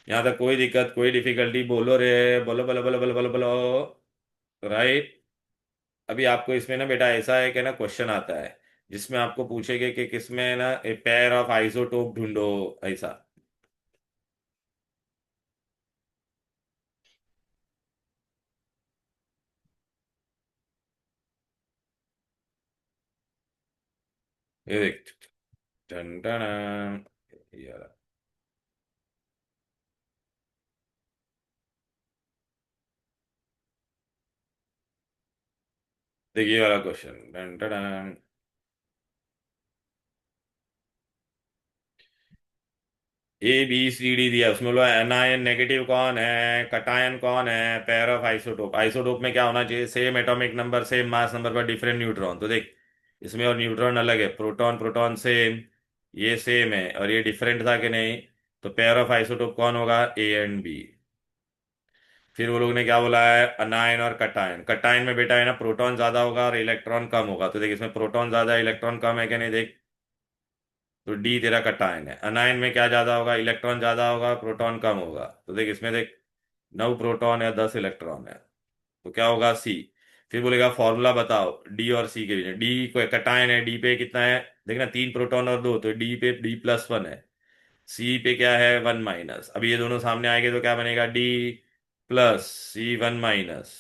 यहां तक कोई दिक्कत, कोई डिफिकल्टी? बोलो रे, बोलो बोलो बोलो बोलो बोलो बोलो। राइट। अभी आपको इसमें ना बेटा ऐसा है कि ना, क्वेश्चन आता है जिसमें आपको पूछेगे कि किसमें ना ए पेयर ऑफ आइसोटोप ढूंढो, ऐसा। ये देख, टन टन, ये वाला। देख ये वाला क्वेश्चन, टन टन। ABCD दिया, उसमें बोला एनायन नेगेटिव कौन है, कटायन कौन है, पेयर ऑफ आइसोटोप। आइसोटोप में क्या होना चाहिए? Same atomic number, same mass number पर डिफरेंट न्यूट्रॉन। तो देख इसमें और न्यूट्रॉन अलग है, प्रोटॉन प्रोटॉन सेम, ये सेम है और ये डिफरेंट था कि नहीं? तो पेयर ऑफ आइसोटोप कौन होगा? A and B। फिर वो लोग ने क्या बोला है? अनायन और कटायन। कटायन में बेटा है ना, प्रोटॉन ज्यादा होगा और इलेक्ट्रॉन कम होगा। तो देख इसमें प्रोटॉन ज्यादा है, इलेक्ट्रॉन कम है कि नहीं? देख, तो डी तेरा कटायन है। अनायन में क्या ज्यादा होगा? इलेक्ट्रॉन ज्यादा होगा, प्रोटॉन कम होगा। तो देख इसमें देख, 9 प्रोटॉन या 10 इलेक्ट्रॉन है, तो क्या होगा? सी। फिर बोलेगा फॉर्मूला बताओ डी और सी के बीच में। डी को कटायन है, डी पे कितना है? देखना 3 प्रोटॉन और 2, तो डी पे D+1 है। सी पे क्या है? 1-। अब ये दोनों सामने आएंगे तो क्या बनेगा? D+C 1-।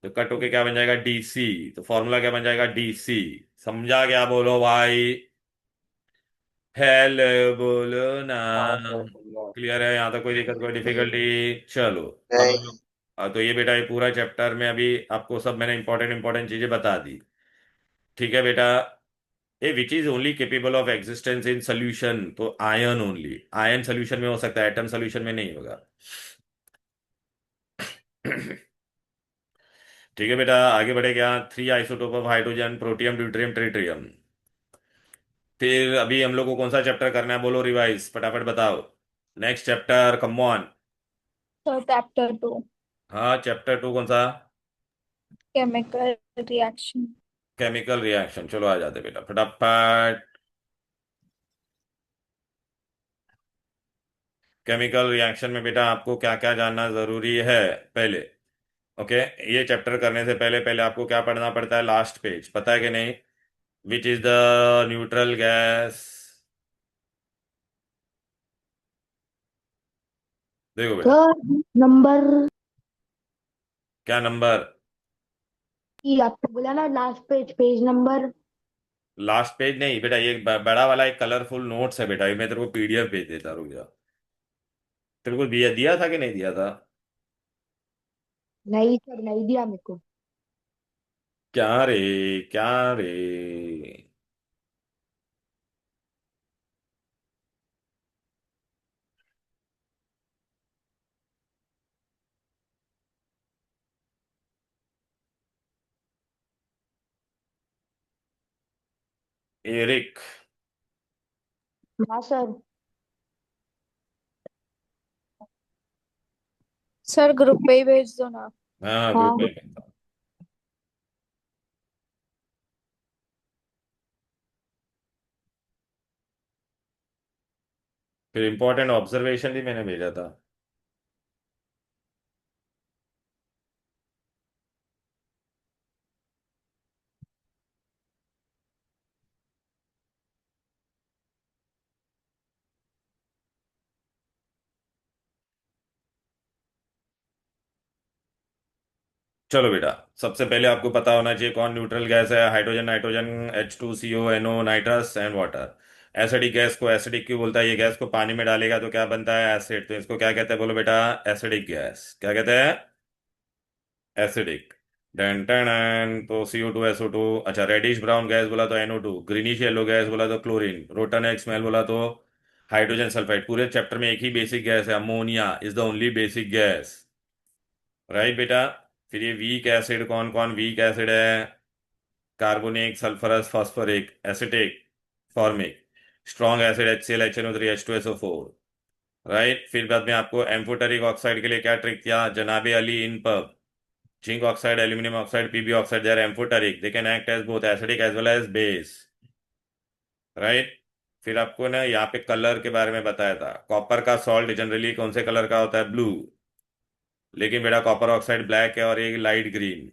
तो कट होके क्या बन जाएगा? DC। तो फॉर्मूला क्या बन जाएगा? DC। समझा क्या? बोलो भाई। हेलो, बोलो ना। हाँ सर, समझा। क्लियर है? यहाँ तक कोई दिक्कत, कोई डिफिकल्टी? चलो। अब हम नहीं। लोग, तो ये बेटा ये पूरा चैप्टर में अभी आपको सब मैंने इंपॉर्टेंट इंपॉर्टेंट चीजें बता दी। ठीक है बेटा। A which is only capable of existence in solution, तो आयन ओनली। आयन सोल्यूशन में हो सकता है, एटम सोल्यूशन में नहीं होगा। ठीक है बेटा, आगे बढ़े क्या? Three isotope of hydrogen, protium deuterium tritium. फिर अभी हम लोग को कौन सा चैप्टर करना है? बोलो रिवाइज फटाफट बताओ। Next chapter, come on. तो चैप्टर 2, हाँ, चैप्टर 2 कौन सा? Chemical reaction. Chemical reaction. चलो आ जाते बेटा फटाफट। केमिकल रिएक्शन में बेटा आपको क्या क्या जानना जरूरी है? पहले, ओके, ये चैप्टर करने से पहले पहले आपको क्या पढ़ना पड़ता है? लास्ट पेज, पता है कि नहीं? विच इज द न्यूट्रल गैस। देखो बेटा, सर नंबर क्या नंबर? की आपको बोला ना, last page, page number. Last page नहीं बेटा, ये बड़ा वाला एक कलरफुल नोट्स है बेटा, ये मैं तेरे को PDF भेज देता, रुक जा। तेरे को दिया दिया था कि नहीं दिया था? नहीं सर, नहीं दिया मेरे को। क्या रे, क्या रे? एरिक। हाँ सर। सर ग्रुप पे ही भेज दो ना। हाँ ग्रुप हाँ। में भेजता हूँ। फिर इंपॉर्टेंट ऑब्जर्वेशन भी मैंने भेजा था। चलो बेटा, सबसे पहले आपको पता होना चाहिए कौन न्यूट्रल गैस है। Hydrogen, nitrogen, H2CO, NO, nitrous and water. Acidic gas को एसिडिक क्यों बोलता है? ये गैस को पानी में डालेगा तो क्या बनता है? एसिड। तो इसको क्या कहते हैं बोलो बेटा? Acidic gas. क्या कहते हैं? एसिडिक। डन टन। तो CO2 SO2। अच्छा, रेडिश ब्राउन गैस बोला तो NO2। ग्रीनिश येलो गैस बोला तो क्लोरीन। रोटन एक स्मेल बोला तो हाइड्रोजन सल्फाइड। पूरे चैप्टर में एक ही बेसिक गैस है, ammonia is the only basic gas. Right बेटा। फिर ये वीक एसिड कौन कौन वीक एसिड है? Carbonic, sulphurous, phosphoric, acetic, formic. Strong acid HCl, HO3, H2SO4। Right. फिर बाद में आपको एम्फोटेरिक ऑक्साइड के लिए क्या ट्रिक किया जनाबे अली इन पब? Zinc oxide, aluminium oxide, Pb oxide, they are amphoteric, they can act as both acidic as well as base. Right. फिर आपको ना यहाँ पे कलर के बारे में बताया था। कॉपर का सॉल्ट जनरली कौन से कलर का होता है? ब्लू। लेकिन बेटा कॉपर ऑक्साइड ब्लैक है और एक लाइट ग्रीन।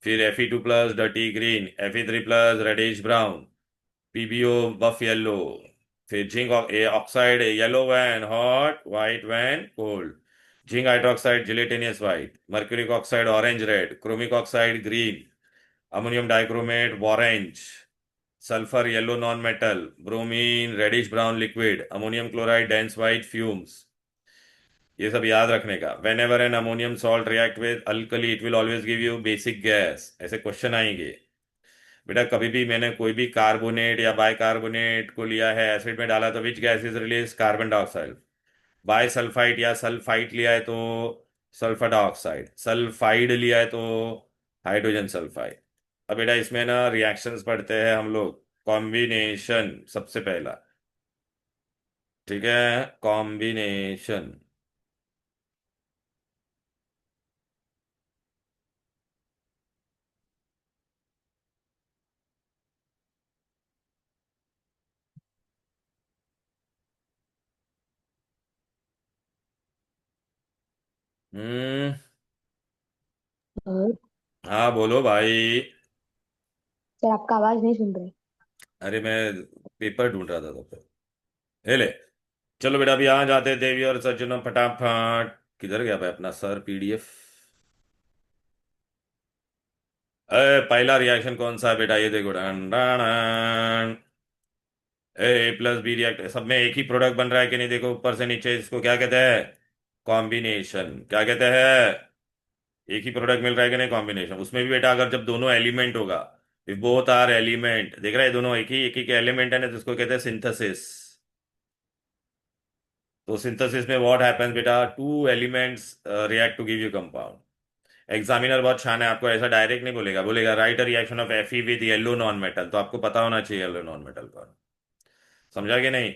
फिर Fe2+ dirty green, Fe3+ reddish brown, PbO buff yellow. फिर zinc oxide yellow when hot, white when cold. Zinc hydroxide gelatinous white, mercuric oxide orange red, chromic oxide green, ammonium dichromate orange, sulphur yellow non metal, bromine reddish brown liquid, ammonium chloride dense white fumes. ये सब याद रखने का। Whenever an ammonium salt react with alkali it will always give you basic gas. ऐसे question आएंगे बेटा। कभी भी मैंने कोई भी कार्बोनेट या बाइकार्बोनेट को लिया है, एसिड में डाला तो which gas is release? Carbon dioxide. Bisulphide या सल्फाइट लिया है तो सल्फर डाइऑक्साइड। सल्फाइड लिया है तो हाइड्रोजन सल्फाइड। अब बेटा इसमें ना रिएक्शंस पढ़ते हैं हम लोग। कॉम्बिनेशन सबसे पहला। ठीक है, कॉम्बिनेशन। हम्म। सर। हाँ बोलो भाई। सर आपका आवाज नहीं सुन रहे। अरे मैं पेपर ढूंढ रहा था तो फिर ले ले। चलो बेटा अभी आ जाते हैं देवी और सज्जनों फटाफट। किधर गया भाई अपना सर PDF? अरे पहला रिएक्शन कौन सा है बेटा? ये देखो, done done done. A+B react, सब में एक ही प्रोडक्ट बन रहा है कि नहीं? देखो ऊपर से नीचे, इसको क्या कहते हैं? कॉम्बिनेशन। क्या कहते हैं? एक ही प्रोडक्ट मिल रहा है कि नहीं? कॉम्बिनेशन। उसमें भी बेटा अगर जब दोनों एलिमेंट होगा, इफ बोथ आर एलिमेंट, देख रहा है दोनों एक ही के एलिमेंट है ना, तो उसको कहते हैं सिंथेसिस। तो सिंथेसिस में व्हाट हैपेंस बेटा? Two elements react to give you compound. Examiner बहुत शान है, आपको ऐसा डायरेक्ट नहीं बोलेगा। बोलेगा right a reaction of Fe with yellow non metal. तो आपको पता होना चाहिए येलो नॉन मेटल कौन। समझा कि नहीं?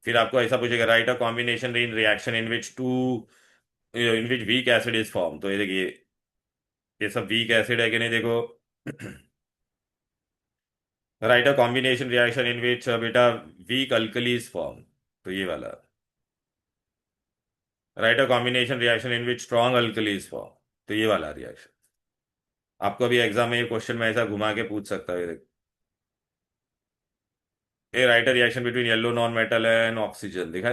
फिर आपको ऐसा पूछेगा right a combination in reaction in which weak acid is form. तो ये देखिए, ये सब वीक एसिड है कि नहीं देखो। Write a combination reaction in which बेटा वीक अल्कली इज फॉर्म। तो ये वाला। Write a combination reaction in which strong alkali is form. तो ये वाला रिएक्शन। आपको अभी एग्जाम में ये क्वेश्चन में ऐसा घुमा के पूछ सकता है। ए write a reaction between yellow non metal and oxygen. दिखा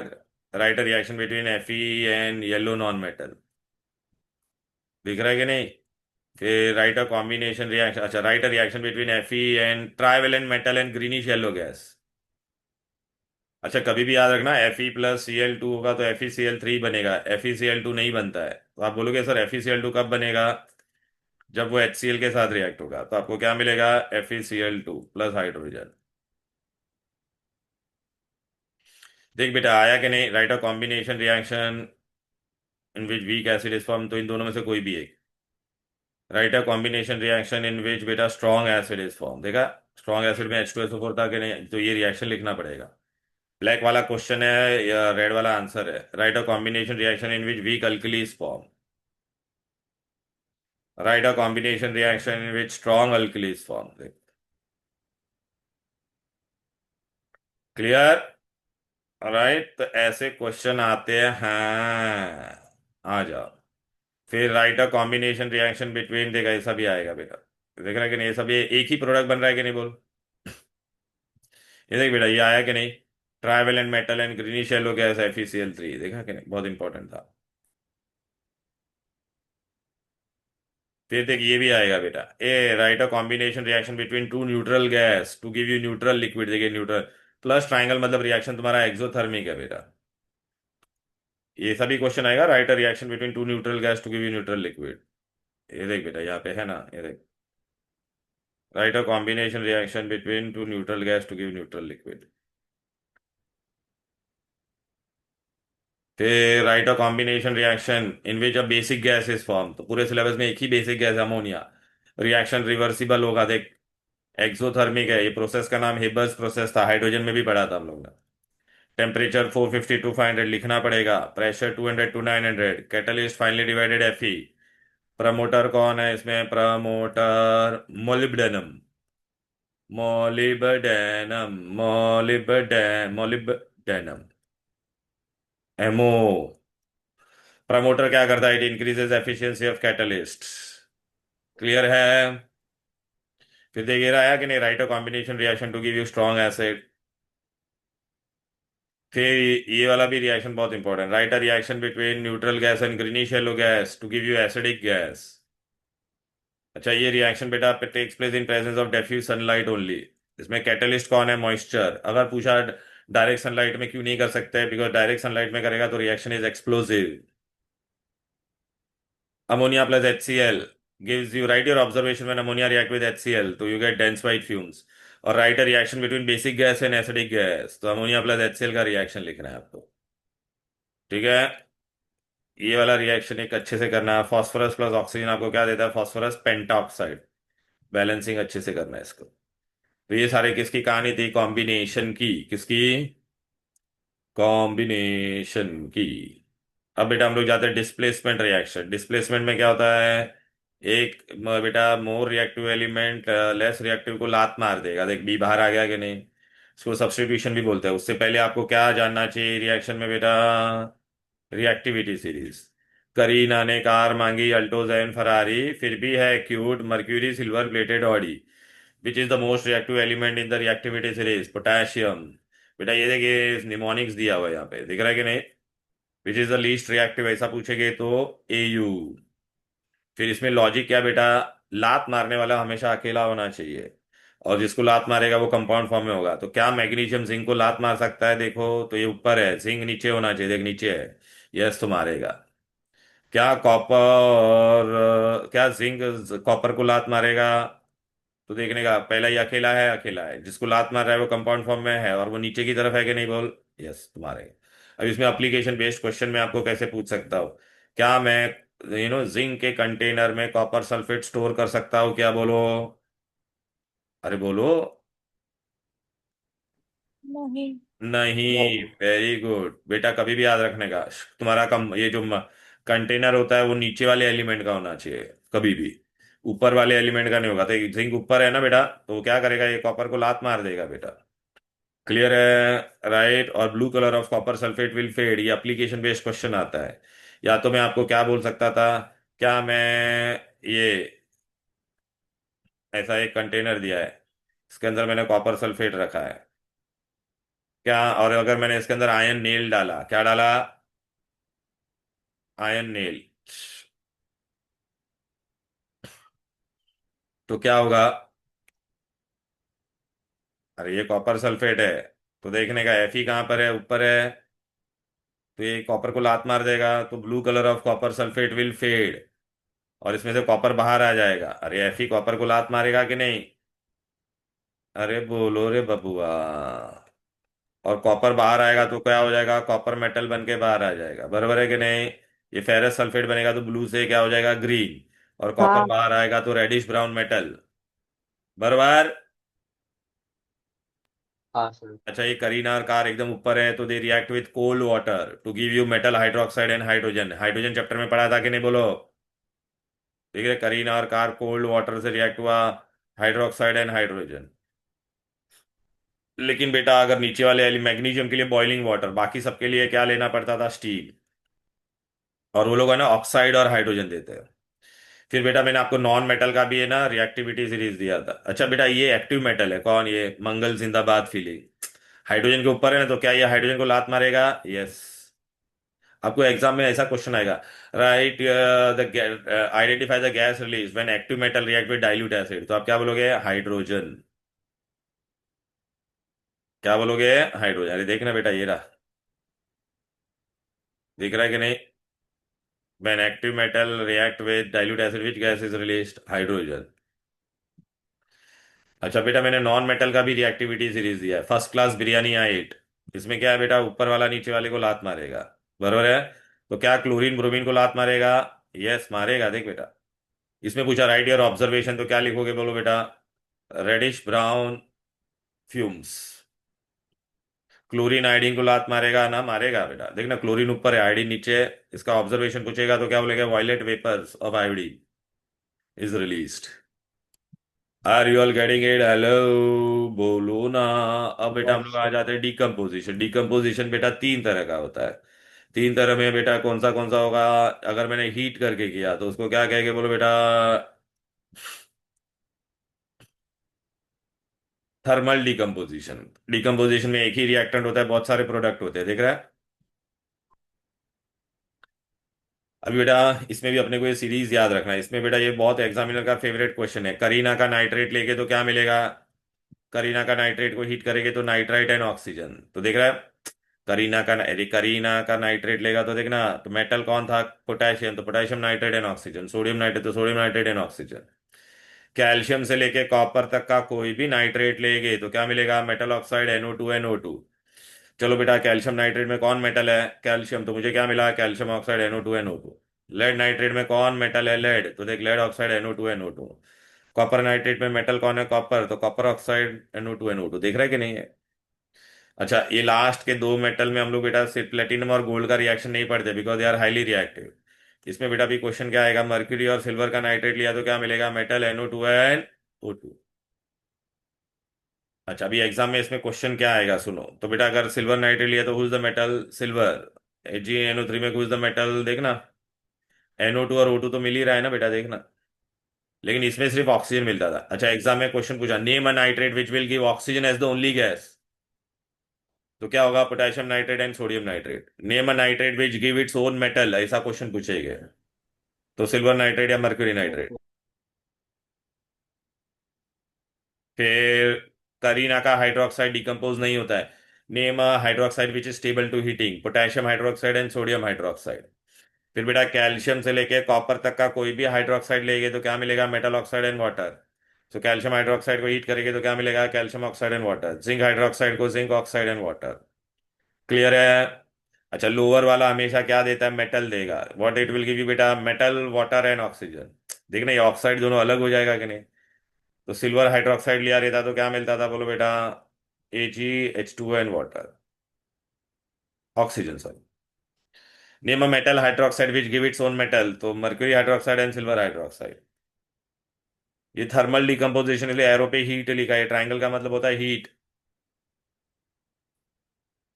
write a reaction between Fe and yellow non metal. दिख रहा है कि नहीं? फिर राइट अ कॉम्बिनेशन रिएक्शन, अच्छा write a reaction between Fe and trivalent metal and greenish yellow gas. अच्छा कभी भी याद रखना, Fe+Cl2 होगा तो FeCl3 बनेगा, FeCl2 नहीं बनता है। तो आप बोलोगे सर FeCl2 कब बनेगा? जब वो HCl के साथ रिएक्ट होगा। तो आपको क्या मिलेगा? FeCl2+ hydrogen. देख बेटा आया कि नहीं? Right a combination reaction in which weak acid is form. तो इन दोनों में से कोई भी एक। Write a combination reaction in which बेटा स्ट्रॉन्ग एसिड इज फॉर्म। देखा? स्ट्रॉन्ग एसिड में H2SO4 था कि नहीं, तो ये रिएक्शन लिखना पड़ेगा। ब्लैक वाला क्वेश्चन है या रेड वाला आंसर है। Right a combination reaction in which weak alkalis form. Right a combination reaction in which strong alkalis form. Clear. Right, तो ऐसे क्वेश्चन आते हैं। आ जाओ। फिर right a combination reaction between, देखा ये सभी आएगा बेटा। देख रहा है कि नहीं, ये सब ये एक ही प्रोडक्ट बन रहा है कि नहीं, बोल। ये देख बेटा, ये आया कि नहीं। Trivalent metal and greenish yellow gas FeCl3, देखा कि नहीं, बहुत इंपॉर्टेंट था। फिर देख ये भी आएगा बेटा, A write a combination reaction between two neutral gas to give you neutral liquid. देखिए न्यूट्रल प्लस ट्राइंगल मतलब रिएक्शन तुम्हारा एक्सोथर्मिक है बेटा। ये सभी क्वेश्चन आएगा, write a reaction between two neutral gas to give you neutral liquid. ये देख बेटा यहाँ पे है ना, ये देख, write a combination reaction between two neutral gas to give neutral liquid. फिर right a combination reaction in which a basic gas is form, तो पूरे सिलेबस में एक ही basic gas ammonia. Reaction reversible होगा, देख एक्सोथर्मिक है, ये प्रोसेस का नाम हेबर्स प्रोसेस था, हाइड्रोजन में भी पढ़ा था हम लोग ने। टेम्परेचर 450 टू 500 लिखना पड़ेगा, pressure 200 to 900, catalyst finally divided Fe। Promoter कौन है इसमें, promoter molybdenum. Molybdenum, molybdenum, M O. Promoter क्या करता है, it increases efficiency of catalyst. Clear है। फिर देखिए रहा है कि नहीं, right a combination reaction to give you strong acid. फिर ये वाला भी रिएक्शन बहुत important, right a reaction between neutral gas and greenish yellow gas to give you acidic gas. अच्छा, ये रिएक्शन बेटा takes place in presence of diffuse sunlight only. इसमें catalyst कौन है, मॉइस्चर। अगर पूछा डायरेक्ट सनलाइट में क्यों नहीं कर सकते, बिकॉज डायरेक्ट सनलाइट में करेगा तो reaction is explosive. Ammonia plus HCl gives you, write your observation when ammonia react with HCl, तो you get dense white fumes। और write a reaction between basic gas and acidic gas, तो ammonia plus HCl का reaction लिखना है आपको। ठीक है, ये वाला रिएक्शन एक अच्छे से करना है। फास्फोरस प्लस ऑक्सीजन आपको क्या देता है, फास्फोरस पेंटाऑक्साइड। बैलेंसिंग अच्छे से करना है इसको। तो ये सारे किसकी कहानी थी, कॉम्बिनेशन की, किसकी, कॉम्बिनेशन की। अब बेटा हम लोग जाते हैं डिस्प्लेसमेंट रिएक्शन। डिस्प्लेसमेंट में क्या होता है, एक बेटा more reactive element less reactive को लात मार देगा। देख बी बाहर आ गया कि नहीं, इसको सब्स्टिट्यूशन भी बोलते हैं। उससे पहले आपको क्या जानना चाहिए रिएक्शन में बेटा, रिएक्टिविटी सीरीज। करीना ने कार मांगी अल्टोजैन फरारी, फिर भी है cute mercury silver plated Audi. Which is the most reactive element in the reactivity series, potassium. बेटा ये देखिए निमोनिक्स दिया हुआ है यहाँ पे, दिख रहा है कि नहीं। विच इज द लीस्ट रिएक्टिव, ऐसा पूछेंगे तो AU। फिर इसमें लॉजिक क्या बेटा, लात मारने वाला हमेशा अकेला होना चाहिए, और जिसको लात मारेगा वो कंपाउंड फॉर्म में होगा। तो क्या मैग्नीशियम जिंक को लात मार सकता है, देखो तो ये ऊपर है, जिंक नीचे होना चाहिए, देख नीचे है। यस तो मारेगा। क्या कॉपर, क्या जिंक कॉपर को लात मारेगा, तो देखने का पहला ही अकेला है, अकेला है, जिसको लात मार रहा है वो कंपाउंड फॉर्म में है और वो नीचे की तरफ है कि नहीं, बोल। यस तुम्हारे। अब इसमें एप्लीकेशन बेस्ड क्वेश्चन में आपको कैसे पूछ सकता हूँ, क्या मैं जिंक के कंटेनर में कॉपर सल्फेट स्टोर कर सकता हूँ, क्या बोलो, अरे बोलो। नहीं। नहीं, वेरी गुड बेटा, कभी भी याद रखने का, तुम्हारा कम ये जो कंटेनर होता है वो नीचे वाले एलिमेंट का होना चाहिए कभी भी, ऊपर वाले एलिमेंट का नहीं होगा। तो जिंक ऊपर है ना बेटा, तो वो क्या करेगा, ये कॉपर को लात मार देगा बेटा। क्लियर है। राइट, और blue colour of copper sulphate will fade, ये एप्लीकेशन बेस्ड क्वेश्चन आता है। या तो मैं आपको क्या बोल सकता था, क्या मैं ये ऐसा एक कंटेनर दिया है, इसके अंदर मैंने कॉपर सल्फेट रखा है, क्या, और अगर मैंने इसके अंदर आयन नेल डाला, क्या डाला, आयन नेल, तो क्या होगा, अरे ये कॉपर सल्फेट है, तो देखने का Fe कहाँ पर है, ऊपर है, तो ये कॉपर को लात मार देगा, तो blue colour of copper sulphate will fade, और इसमें से कॉपर बाहर आ जाएगा। अरे Fe कॉपर को लात मारेगा कि नहीं, अरे बोलो रे बबुआ। और कॉपर बाहर आएगा तो क्या हो जाएगा, कॉपर मेटल बन के बाहर आ जाएगा, बराबर है कि नहीं। ये फेरस सल्फेट बनेगा तो ब्लू से क्या हो जाएगा, ग्रीन, और कॉपर हाँ। बाहर आएगा तो रेडिश ब्राउन मेटल, बराबर। हाँ सर। अच्छा, ये करीना और कार एकदम ऊपर है तो they react with cold water to give you metal hydroxide and hydrogen. Hydrogen chapter में पढ़ा था कि नहीं, बोलो। ठीक है, करीना और कार कोल्ड वाटर से रिएक्ट हुआ, हाइड्रोक्साइड एंड हाइड्रोजन। लेकिन बेटा अगर नीचे वाले मैग्नीशियम के लिए बॉइलिंग वाटर, बाकी सबके लिए क्या लेना पड़ता था, स्टीम। और वो लोग है ना ऑक्साइड और हाइड्रोजन देते हैं। फिर बेटा मैंने आपको नॉन मेटल का भी है ना रिएक्टिविटी सीरीज दिया था। अच्छा बेटा, ये एक्टिव मेटल है, कौन, ये मंगल जिंदाबाद फिली। हाइड्रोजन के ऊपर है ना, तो क्या ये हाइड्रोजन को लात मारेगा? यस। आपको एग्जाम में ऐसा क्वेश्चन आएगा, right the identify the gas release when active metal react with dilute acid, तो आप क्या बोलोगे? हाइड्रोजन। क्या बोलोगे? हाइड्रोजन। अरे देखना बेटा, ये रहा, दिख रहा है कि नहीं? When active metal react with dilute acid which gas is released? Hydrogen. अच्छा बेटा, मैंने नॉन मेटल का भी रिएक्टिविटी सीरीज दिया है, फर्स्ट क्लास बिरयानी आइट। इसमें क्या है बेटा, ऊपर वाला नीचे वाले को लात मारेगा, बरोबर है? तो क्या क्लोरीन ब्रोमीन को लात मारेगा? यस मारेगा, देख बेटा। इसमें पूछा राइट योर ऑब्जर्वेशन, तो क्या लिखोगे, बोलो बेटा? Reddish brown fumes. Chlorine iodine को लात मारेगा ना? मारेगा बेटा, देखना क्लोरीन ऊपर है, आयोडीन नीचे है। इसका ऑब्जर्वेशन पूछेगा तो क्या बोलेगा? Violet vapours of iodine is released. Are you all getting it? Hello, बोलो ना। अब बेटा हम यस लोग आ सर। जाते हैं डिकम्पोजिशन। डिकम्पोजिशन बेटा तीन तरह का होता है। तीन तरह में बेटा कौन सा होगा? अगर मैंने हीट करके किया तो उसको क्या कहेंगे, बोलो बेटा? Thermal decomposition. डिकम्पोजिशन में एक ही रिएक्टेंट होता है, बहुत सारे प्रोडक्ट होते हैं, देख रहा है? अभी बेटा इसमें भी अपने को ये सीरीज याद रखना है। इसमें बेटा ये बहुत एग्जामिनर का फेवरेट क्वेश्चन है, करीना का नाइट्रेट लेके तो क्या मिलेगा? करीना का नाइट्रेट को हीट करेंगे तो नाइट्राइट एंड ऑक्सीजन, तो देख रहा है? करीना का नाइट्रेट लेगा तो देखना, तो मेटल कौन था? पोटेशियम, तो potassium nitrate and oxygen. Sodium nitrate तो sodium nitrate and oxygen. Calcium से लेके कॉपर तक का कोई भी नाइट्रेट लेंगे तो क्या मिलेगा? Metal oxide NO2 NO2। चलो बेटा, कैल्शियम नाइट्रेट में कौन मेटल है? कैल्शियम, तो मुझे क्या मिला? Calcium oxide NO2 NO2। Lead nitrate में कौन मेटल है? लेड, तो देख lead oxide NO2 NO2। Copper nitrate में मेटल कौन है? कॉपर, तो कॉपर ऑक्साइड NO2 NO2। देख रहा है कि नहीं है? अच्छा, ये लास्ट के दो मेटल में हम लोग बेटा सिर्फ प्लेटिनम और गोल्ड का रिएक्शन नहीं पढ़ते, because they are highly reactive. इसमें बेटा भी क्वेश्चन क्या आएगा, मर्क्यूरी और सिल्वर का नाइट्रेट लिया तो क्या मिलेगा? Metal NO2 NO2। अच्छा, अभी एग्जाम में इसमें क्वेश्चन क्या आएगा सुनो, तो बेटा अगर सिल्वर नाइट्रेट लिया तो whose the metal? Silver. AgNO3 में हुज द मेटल? देखना, NO2 और O2 तो मिल ही रहा है ना बेटा, देखना। लेकिन इसमें सिर्फ ऑक्सीजन मिलता था। अच्छा, एग्जाम में क्वेश्चन पूछा, name a nitrate which will give oxygen as the only gas, तो क्या होगा? Potassium nitrate and sodium nitrate. Name a nitrate which give its own metal, ऐसा क्वेश्चन पूछेगा, तो सिल्वर नाइट्रेट या मर्क्यूरी नाइट्रेट। फिर करीना का हाइड्रोक्साइड डिकम्पोज नहीं होता है। Name hydroxide which is stable to heating, potassium hydroxide and sodium hydroxide. फिर बेटा कैल्शियम से लेके कॉपर तक का कोई भी हाइड्रोक्साइड लेंगे तो क्या मिलेगा? Metal oxide and water. तो कैल्शियम हाइड्रोक्साइड को हीट करेंगे तो क्या मिलेगा? Calcium oxide and water. Zinc hydroxide को zinc oxide and water. Clear है? अच्छा, लोअर वाला हमेशा क्या देता है? मेटल देगा। What it will give you बेटा? Metal, water and oxygen. देखना ये ऑक्साइड दोनों अलग हो जाएगा कि नहीं। तो सिल्वर हाइड्रोक्साइड लिया रहता तो क्या मिलता था, बोलो बेटा? AgH2 and water, oxygen sorry. Name a metal hydroxide which give its own metal, तो mercury hydroxide and silver hydroxide. ये थर्मल डिकम्पोजिशन, इसलिए एरो पे हीट लिखा है, ट्राइंगल का मतलब होता है हीट।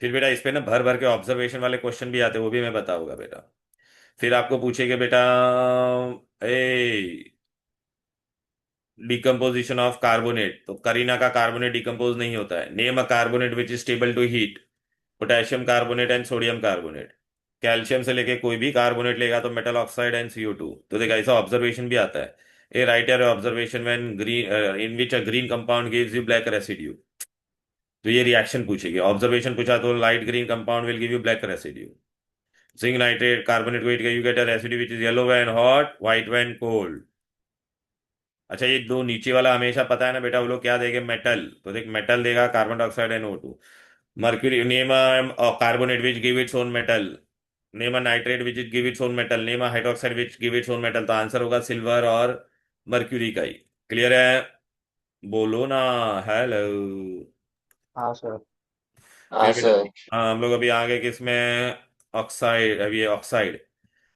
फिर बेटा इस पे ना भर भर के ऑब्जर्वेशन वाले क्वेश्चन भी आते हैं, वो भी मैं बताऊंगा बेटा। फिर आपको पूछेंगे बेटा, ए डिकम्पोजिशन ऑफ कार्बोनेट, तो करीना का कार्बोनेट डिकम्पोज नहीं होता है। Name a carbonate which is stable to heat, potassium carbonate and sodium carbonate. Calcium से लेके कोई भी कार्बोनेट लेगा तो मेटल ऑक्साइड एंड CO2। तो देखा, ऐसा ऑब्जर्वेशन भी आता है। ए write your observation when green in which a green compound gives you black residue, तो ये रिएक्शन पूछेगी। ऑब्जर्वेशन पूछा तो light green compound will give you black residue. Zinc nitrate carbonate को हीट कर you get a residue which is yellow when hot, white when cold. अच्छा, ये दो नीचे वाला हमेशा पता है ना बेटा, वो लोग क्या देंगे? मेटल, तो देख मेटल देगा carbon dioxide NO2। Mercury, name carbonate which give its own metal. Name nitrate which is give its own metal. Name hydroxide which give its own metal, तो आंसर होगा सिल्वर और मर्क्यूरी का ही। Clear है? बोलो ना। Hello. हाँ sir. हाँ फिर बेटा सर। हम लोग अभी आगे किसमें, ऑक्साइड, अभी ये ऑक्साइड,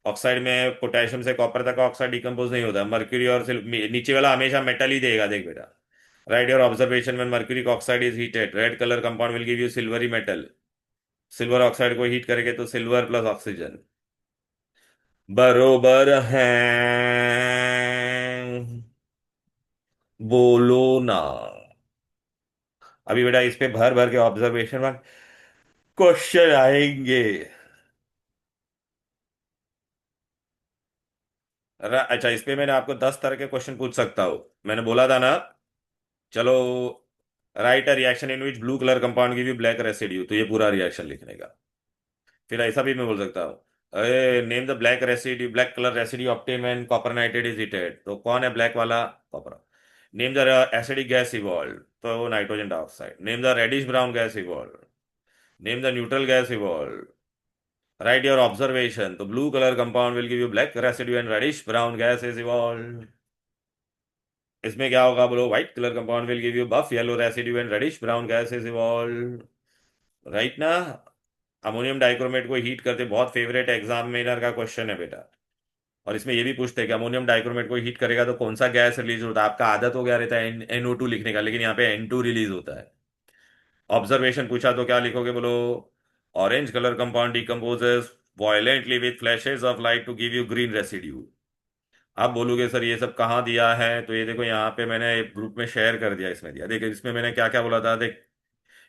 ऑक्साइड में पोटेशियम से कॉपर तक का ऑक्साइड डिकम्पोज नहीं होता, मर्क्यूरी और नीचे वाला हमेशा मेटल ही देगा, देख बेटा। Right your observation, when mercuric oxide is heated red colour compound will give you silvery metal. Silver oxide को हीट करेंगे तो सिल्वर प्लस ऑक्सीजन, बरोबर है, बोलो ना। अभी बेटा इस पे भर भर के ऑब्जर्वेशन में क्वेश्चन आएंगे। अच्छा, इस पे मैंने आपको 10 तरह के क्वेश्चन पूछ सकता हूँ, मैंने बोला था ना। चलो, right a reaction in which blue colour compound give you black residue, तो ये पूरा रिएक्शन लिखने का। फिर ऐसा भी मैं बोल सकता हूँ, अरे name the black residue, black colour residue obtain when copper nitrate is heated, तो कौन है ब्लैक वाला, copper. Name the acidic gas evolve, तो nitrogen dioxide. Name the reddish brown gas evolve, name the neutral gas evolve. Write your observation, तो blue colour compound will give you black residue and reddish brown gas is evolve. इसमें क्या होगा बोलो, white colour compound will give you buff yellow residue and reddish brown gas is evolve. Right ना। Ammonium dichromate को heat करते, बहुत favourite examiner का question है बेटा। और इसमें ये भी पूछते हैं कि अमोनियम डाइक्रोमेट को हीट करेगा तो कौन सा गैस रिलीज होता है। आपका आदत हो गया रहता है NO2 लिखने का, लेकिन यहाँ पे N2 रिलीज होता है। ऑब्जर्वेशन पूछा तो क्या लिखोगे बोलो, orange colour compound decomposes violently with flashes of light to give you green residue. आप बोलोगे सर ये सब कहाँ दिया है, तो ये देखो यहाँ पे मैंने ग्रुप में शेयर कर दिया, इसमें दिया, देखो इसमें मैंने क्या क्या बोला था, देख।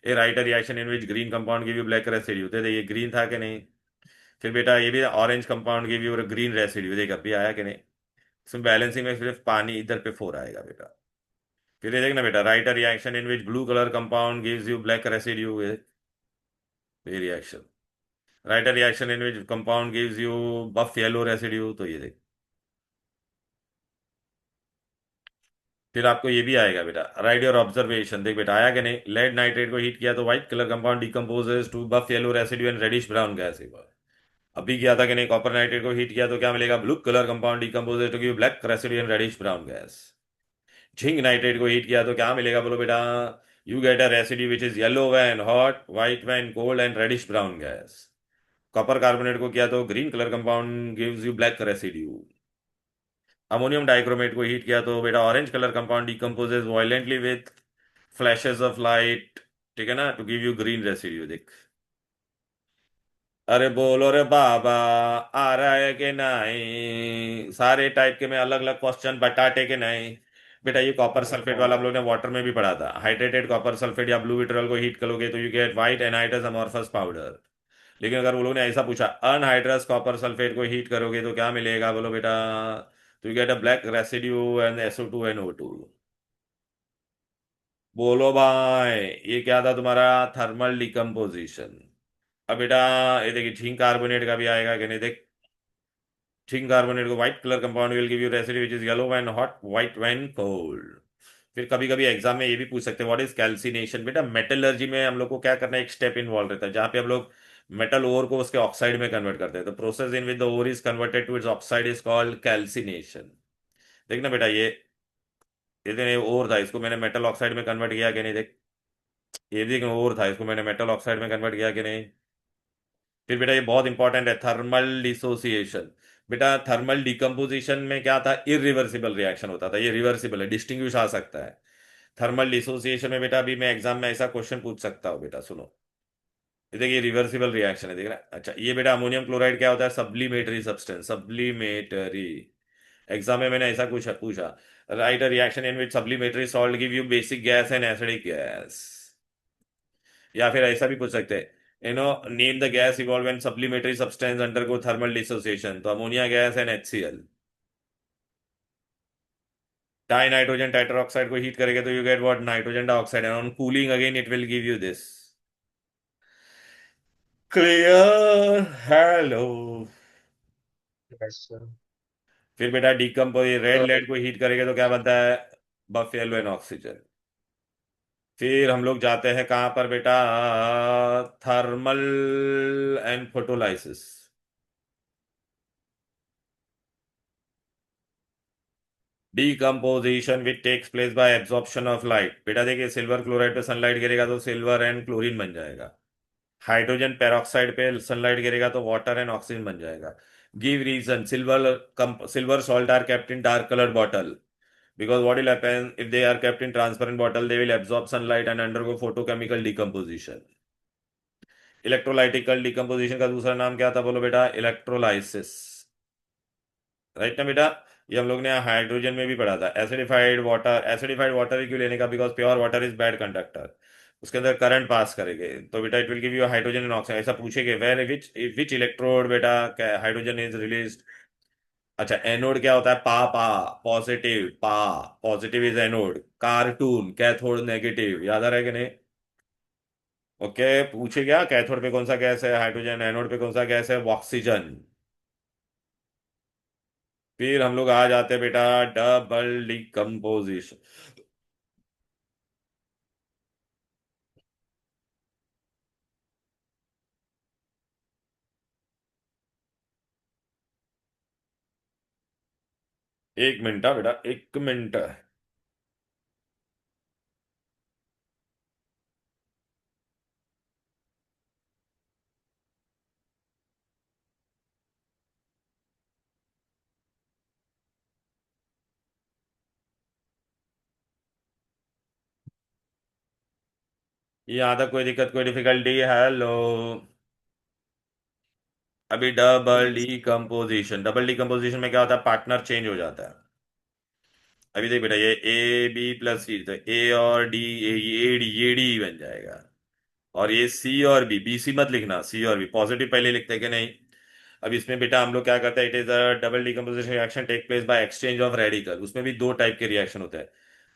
A write a reaction in which green compound give you black residue, तो ये ग्रीन था कि नहीं। फिर बेटा ये भी orange compound give you green residue, देख अभी आया कि नहीं। इसमें बैलेंसिंग में सिर्फ पानी इधर पे 4 आएगा बेटा। फिर ये देखना बेटा, write a reaction in which blue colour compound gives you black residue, ये reaction. Write a reaction in which compound gives you buff yellow residue, तो ये देख। फिर आपको ये भी आएगा बेटा, राइट योर ऑब्जर्वेशन, देख बेटा आया कि नहीं। लेड नाइट्रेट को हीट किया तो white colour compound decomposes to buff yellow residue and reddish brown gas. अभी किया था कि नहीं, कॉपर नाइट्रेट को हीट किया तो क्या मिलेगा, blue colour compound decomposes to give black residue and reddish brown gas. Zinc nitrate को हीट किया तो क्या मिलेगा बोलो बेटा, you get a residue which is yellow when hot, white when cold and reddish brown gas. Copper carbonate को किया तो green colour compound gives you black residue. Ammonium dichromate को हीट किया तो बेटा orange colour compound decomposes violently with flashes of light, ठीक है ना, to give you green residue, देख। अरे बोलो रे बाबा, आ रहा है कि नहीं, सारे टाइप के में अलग अलग क्वेश्चन बटाटे के नहीं। बेटा ये कॉपर सल्फेट वाला हम लोग ने वाटर में भी पढ़ा था, हाइड्रेटेड कॉपर सल्फेट या ब्लू विट्रियल को हीट करोगे तो you gate white anhydrous amorphous powder. लेकिन अगर वो लोग ने ऐसा पूछा, अनहाइड्रस कॉपर सल्फेट को हीट करोगे तो क्या मिलेगा बोलो बेटा, तो you get a black residue and SO2 NO2। बोलो भाई, ये क्या था तुम्हारा, थर्मल डिकम्पोजिशन। अब बेटा ये देखिए, जिंक कार्बोनेट का भी आएगा कि नहीं, देख। जिंक कार्बोनेट को white colour compound will give you residue which is yellow when hot, white when cold. फिर कभी कभी एग्जाम में ये भी पूछ सकते हैं, व्हाट इज कैल्सिनेशन। बेटा मेटलर्जी में हम लोग को क्या करना है, एक स्टेप इन्वॉल्व रहता है जहाँ पे हम लोग मेटल ओर को उसके ऑक्साइड में कन्वर्ट करते हैं, तो process in which the ore is converted to its oxide is called calcination. देखना बेटा ये देखना, ये ओर था, इसको मैंने मेटल ऑक्साइड में कन्वर्ट किया कि नहीं, देख। ये भी ओर था, इसको मैंने मेटल ऑक्साइड में कन्वर्ट किया कि नहीं। फिर बेटा ये बहुत इंपॉर्टेंट है, थर्मल डिसोसिएशन। बेटा थर्मल डिकम्पोजिशन में क्या था, इरिवर्सिबल रिएक्शन होता था, ये रिवर्सिबल है, डिस्टिंग्विश आ सकता है। थर्मल डिसोसिएशन में बेटा अभी मैं एग्जाम में ऐसा क्वेश्चन पूछ सकता हूँ बेटा, सुनो। ये देखिए रिवर्सिबल रिएक्शन है, देख रहा है? अच्छा ये बेटा अमोनियम क्लोराइड क्या होता है, सब्लिमेटरी सब्सटेंस, सब्लिमेटरी। एग्जाम में मैंने ऐसा कुछ पूछा, write a reaction in which sublimatory salt give you basic gas and acidic gas. या फिर ऐसा भी पूछ सकते हैं, name the gas evolve when supplementary substance undergo thermal dissociation, तो ammonia gas and HCl। Di nitrogen tetroxide को heat करेंगे तो you get what, nitrogen dioxide, and on cooling again it will give you this. Clear, hello. Yes sir. फिर बेटा decompose, red lead को heat करेंगे तो क्या बनता है, बफ येलो एंड ऑक्सीजन। फिर हम लोग जाते हैं कहां पर बेटा, thermal and photolysis. Decomposition which takes place by absorption of light. बेटा देखिए, सिल्वर क्लोराइड पे सनलाइट गिरेगा तो सिल्वर एंड क्लोरीन बन जाएगा। हाइड्रोजन पेरोक्साइड पे सनलाइट गिरेगा तो वाटर एंड ऑक्सीजन बन जाएगा। Give reason. Silver salt are kept in dark coloured bottle because what will happen if they are kept in transparent bottle, they will absorb sunlight and undergo photochemical decomposition। Electrolytical decomposition का दूसरा नाम क्या था बोलो बेटा? Electrolysis. Right ना बेटा? ये हम लोग ने हाइड्रोजन में भी पढ़ा था। एसिडिफाइड वाटर क्यों लेने का? Because pure water is bad conductor, उसके अंदर करंट पास करेंगे तो बेटा it will give you hydrogen and oxygen. ऐसा पूछेगे वेर विच इलेक्ट्रोड बेटा हाइड्रोजन इज रिलीज। अच्छा, एनोड क्या होता है? पा पा पॉजिटिव, पा positive is anode. Cartoon cathode negative, याद आ रहा है कि नहीं? ओके, पूछे क्या कैथोड पे कौन सा गैस है? हाइड्रोजन। एनोड पे कौन सा गैस है? ऑक्सीजन। फिर हम लोग आ जाते हैं बेटा डबल डिकम्पोजिशन। एक मिनट बेटा, एक मिनट। यहाँ तक कोई दिक्कत, कोई डिफिकल्टी? हेलो। अभी डबल डिकम्पोजिशन में क्या होता है? पार्टनर चेंज हो जाता है। अभी देख बेटा, ये ए बी प्लस सी, तो ए और डी, ये डी बन जाएगा। और ये सी और बी, बी सी मत लिखना, सी और बी पॉजिटिव पहले लिखते हैं कि नहीं? अब इसमें बेटा हम लोग क्या करते हैं? It is a double decomposition reaction take place by exchange of radical. उसमें भी दो टाइप के रिएक्शन होते हैं,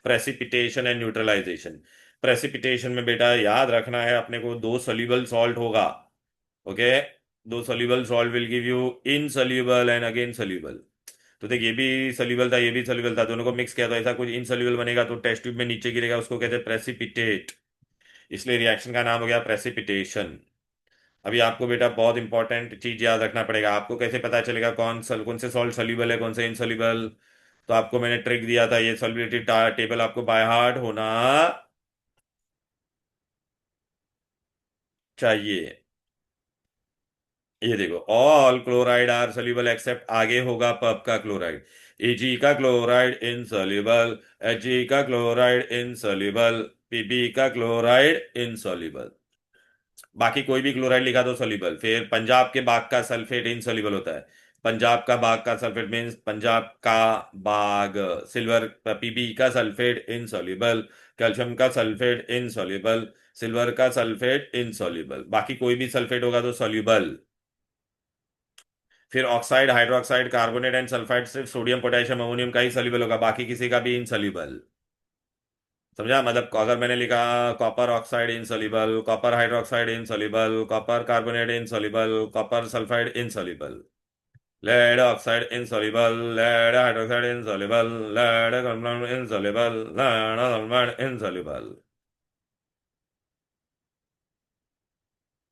प्रेसिपिटेशन एंड न्यूट्रलाइजेशन। प्रेसिपिटेशन में बेटा याद रखना है अपने को, दो सोल्यूबल सॉल्ट होगा। ओके, दो soluble salt will give you insoluble and again soluble. तो देख, ये भी सोल्यूबल था, ये भी सोल्यूबल था, दोनों को मिक्स किया तो ऐसा कुछ इनसोल्यूबल बनेगा, तो टेस्ट ट्यूब में नीचे गिरेगा, उसको कहते हैं प्रेसिपिटेट। इसलिए रिएक्शन का नाम हो गया प्रेसिपिटेशन। अभी आपको बेटा बहुत इंपॉर्टेंट चीज याद रखना पड़ेगा। आपको कैसे पता चलेगा कौन से सॉल्ट सोल्यूबल है, कौन से इनसोल्यूबल? तो आपको मैंने ट्रिक दिया था, ये सॉल्युबिलिटी टेबल आपको बाय हार्ट होना चाहिए। ये देखो, all chloride are soluble except, आगे होगा पब का क्लोराइड। एजी का क्लोराइड इनसोल्यूबल, एच का क्लोराइड इनसोल्यूबल, पीबी का क्लोराइड इनसोल्यूबल। बाकी कोई भी क्लोराइड लिखा तो सोल्यूबल। फिर पंजाब के बाग का सल्फेट इनसोल्यूबल होता है। पंजाब का बाग का सल्फेट मीन्स पंजाब का बाग। सिल्वर पीबी का सल्फेट इनसोल्यूबल, कैल्शियम का सल्फेट इनसोल्यूबल, सिल्वर का सल्फेट इनसोल्यूबल। बाकी कोई भी सल्फेट होगा तो सोल्यूबल। फिर oxide, hydroxide, carbonate and sulphide सिर्फ सोडियम पोटेशियम अमोनियम का ही सोल्यूबल होगा, बाकी किसी का भी इनसोल्यूबल। समझा? मतलब अगर मैंने लिखा copper oxide insoluble, copper hydroxide insoluble, copper carbonate insoluble, copper sulphide insoluble, lead oxide insoluble, lead hydroxide insoluble, lead carbonate insoluble, lead sulphide insoluble.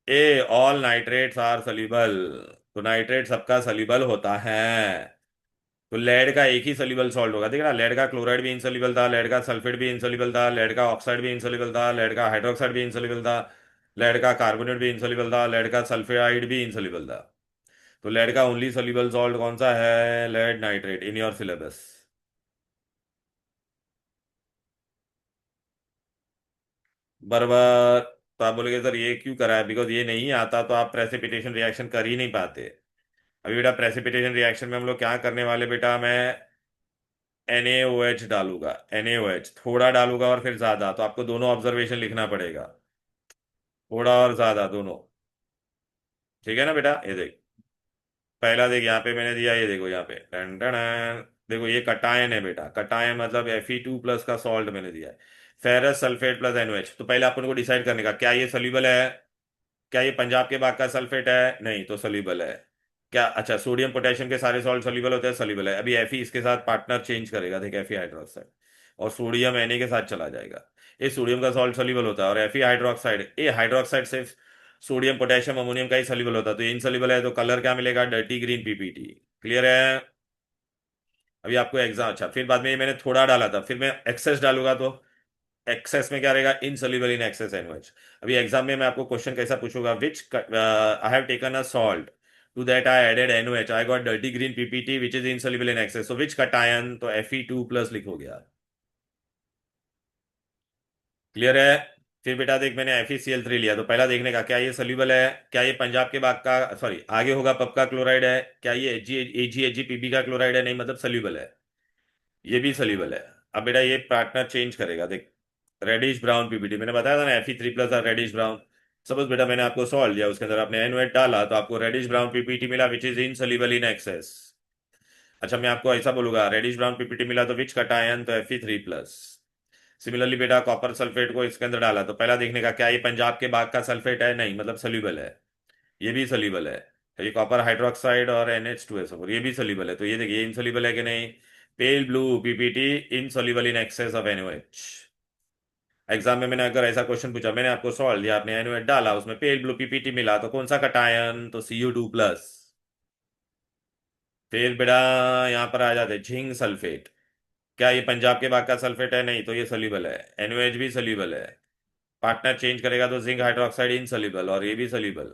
A all nitrates are soluble. तो नाइट्रेट सबका soluble होता है। तो lead का एक ही soluble salt होगा। देखना, lead का क्लोराइड भी इंसोल्यूबल था, लेड का सल्फेट भी इंसोल्यूबल था, लेड का ऑक्साइड भी इंसोल्यूबल था, लेड का हाइड्रोक्साइड भी इंसोल्यूबल था, लेड का कार्बोनेट भी इंसोल्यूबल था, लेड का सल्फेटाइड भी इंसोल्यूबल था। तो लेड का ओनली सोल्यूबल सॉल्ट कौन सा है? Lead nitrate in your syllabus. बराबर। तो आप बोलोगे सर ये क्यों करा है? बिकॉज ये नहीं आता तो आप प्रेसिपिटेशन रिएक्शन कर ही नहीं पाते। अभी बेटा प्रेसिपिटेशन रिएक्शन में हम लोग क्या करने वाले बेटा, मैं NaOH डालूंगा। NaOH थोड़ा डालूंगा और फिर ज्यादा, तो आपको दोनों ऑब्जर्वेशन लिखना पड़ेगा, थोड़ा और ज्यादा दोनों। ठीक है ना बेटा? ये देख, पहला देख यहाँ पे मैंने दिया, ये देखो यहाँ पे टन टन टन। देखो ये कटायन है बेटा, कटायन मतलब Fe2+ का सॉल्ट मैंने दिया है। Ferrous sulphate plus NaOH। तो पहले अपन को डिसाइड करने का, क्या ये सोल्यूबल है? क्या ये पंजाब के बाग का सल्फेट है? नहीं, तो सोल्यूबल है। क्या? अच्छा, सोडियम पोटेशियम के सारे सॉल्ट सोल्यूबल होते हैं, सोल्यूबल है। अभी Fe इसके साथ पार्टनर चेंज करेगा, देख Fe हाइड्रोक्साइड, और सोडियम Na के साथ चला जाएगा। ये सोडियम का सॉल्ट सोल्यूबल होता है, और Fe हाइड्रोक्साइड, ये हाइड्रोक्साइड सिर्फ सोडियम पोटेशियम अमोनियम का ही सोल्यूबल होता है। तो ये इनसोल्यूबल है, तो कलर क्या मिलेगा? Dirty green PPT। क्लियर है? अभी आपको एग्जाम, अच्छा फिर बाद में ये मैंने थोड़ा डाला था, फिर मैं एक्सेस डालूंगा तो एक्सेस में क्या रहेगा, इनसॉल्युबल इन एक्सेस एनओएच। अभी एग्जाम में मैं आपको क्वेश्चन कैसा पूछूंगा, which I have taken a salt to that I added NOH, I got dirty green PPT which is insoluble in excess, so which cation, तो Fe2+ लिखोगे यार। Clear है। फिर बेटा देख, मैंने FeCl3 लिया, तो पहला देखने का क्या ये सोल्यूबल है, क्या ये पंजाब के बाग का, सॉरी आगे होगा पब का क्लोराइड है, क्या ये AgAgPb का क्लोराइड है, नहीं मतलब सोल्यूबल है, ये भी सोल्यूबल है। अब बेटा ये पार्टनर चेंज करेगा देख, रेडिश ब्राउन पीपीटी मैंने बताया था ना, Fe3+ और रेडिश ब्राउन। सपोज बेटा मैंने आपको सॉल्व दिया, उसके अंदर आपने NOH डाला, तो आपको रेडिश ब्राउन पीपीटी मिला विच इज इनसॉल्युबल इन एक्सेस। अच्छा मैं आपको ऐसा बोलूंगा, रेडिश ब्राउन पीपीटी मिला तो विच कटायन, तो Fe3+। सिमिलरली बेटा कॉपर सल्फेट को इसके अंदर डाला, तो पहला देखने का क्या ये पंजाब के बाग का सल्फेट है, नहीं मतलब सोल्यूबल है, ये भी सोल्यूबल है। तो ये कॉपर हाइड्रोक्साइड और NH2SO4 ये भी सोल्यूबल है, तो ये देखिए इनसोल्यूबल है कि नहीं, पेल blue P P T insoluble in excess of NOH। Exam में मैंने अगर ऐसा क्वेश्चन पूछा, मैंने आपको सॉल्व दिया, आपने NOH डाला, उसमें पेल ब्लू पीपीटी मिला, तो कौन सा कटायन, तो Cu2+। फिर बेटा यहाँ पर आ जाते झिंक सल्फेट, क्या ये पंजाब के बाग का सल्फेट है, नहीं तो ये सोल्यूबल है, NOH भी सोल्यूबल है। पार्टनर चेंज करेगा तो जिंक हाइड्रोक्साइड इनसोल्यूबल, और ये भी सोल्यूबल।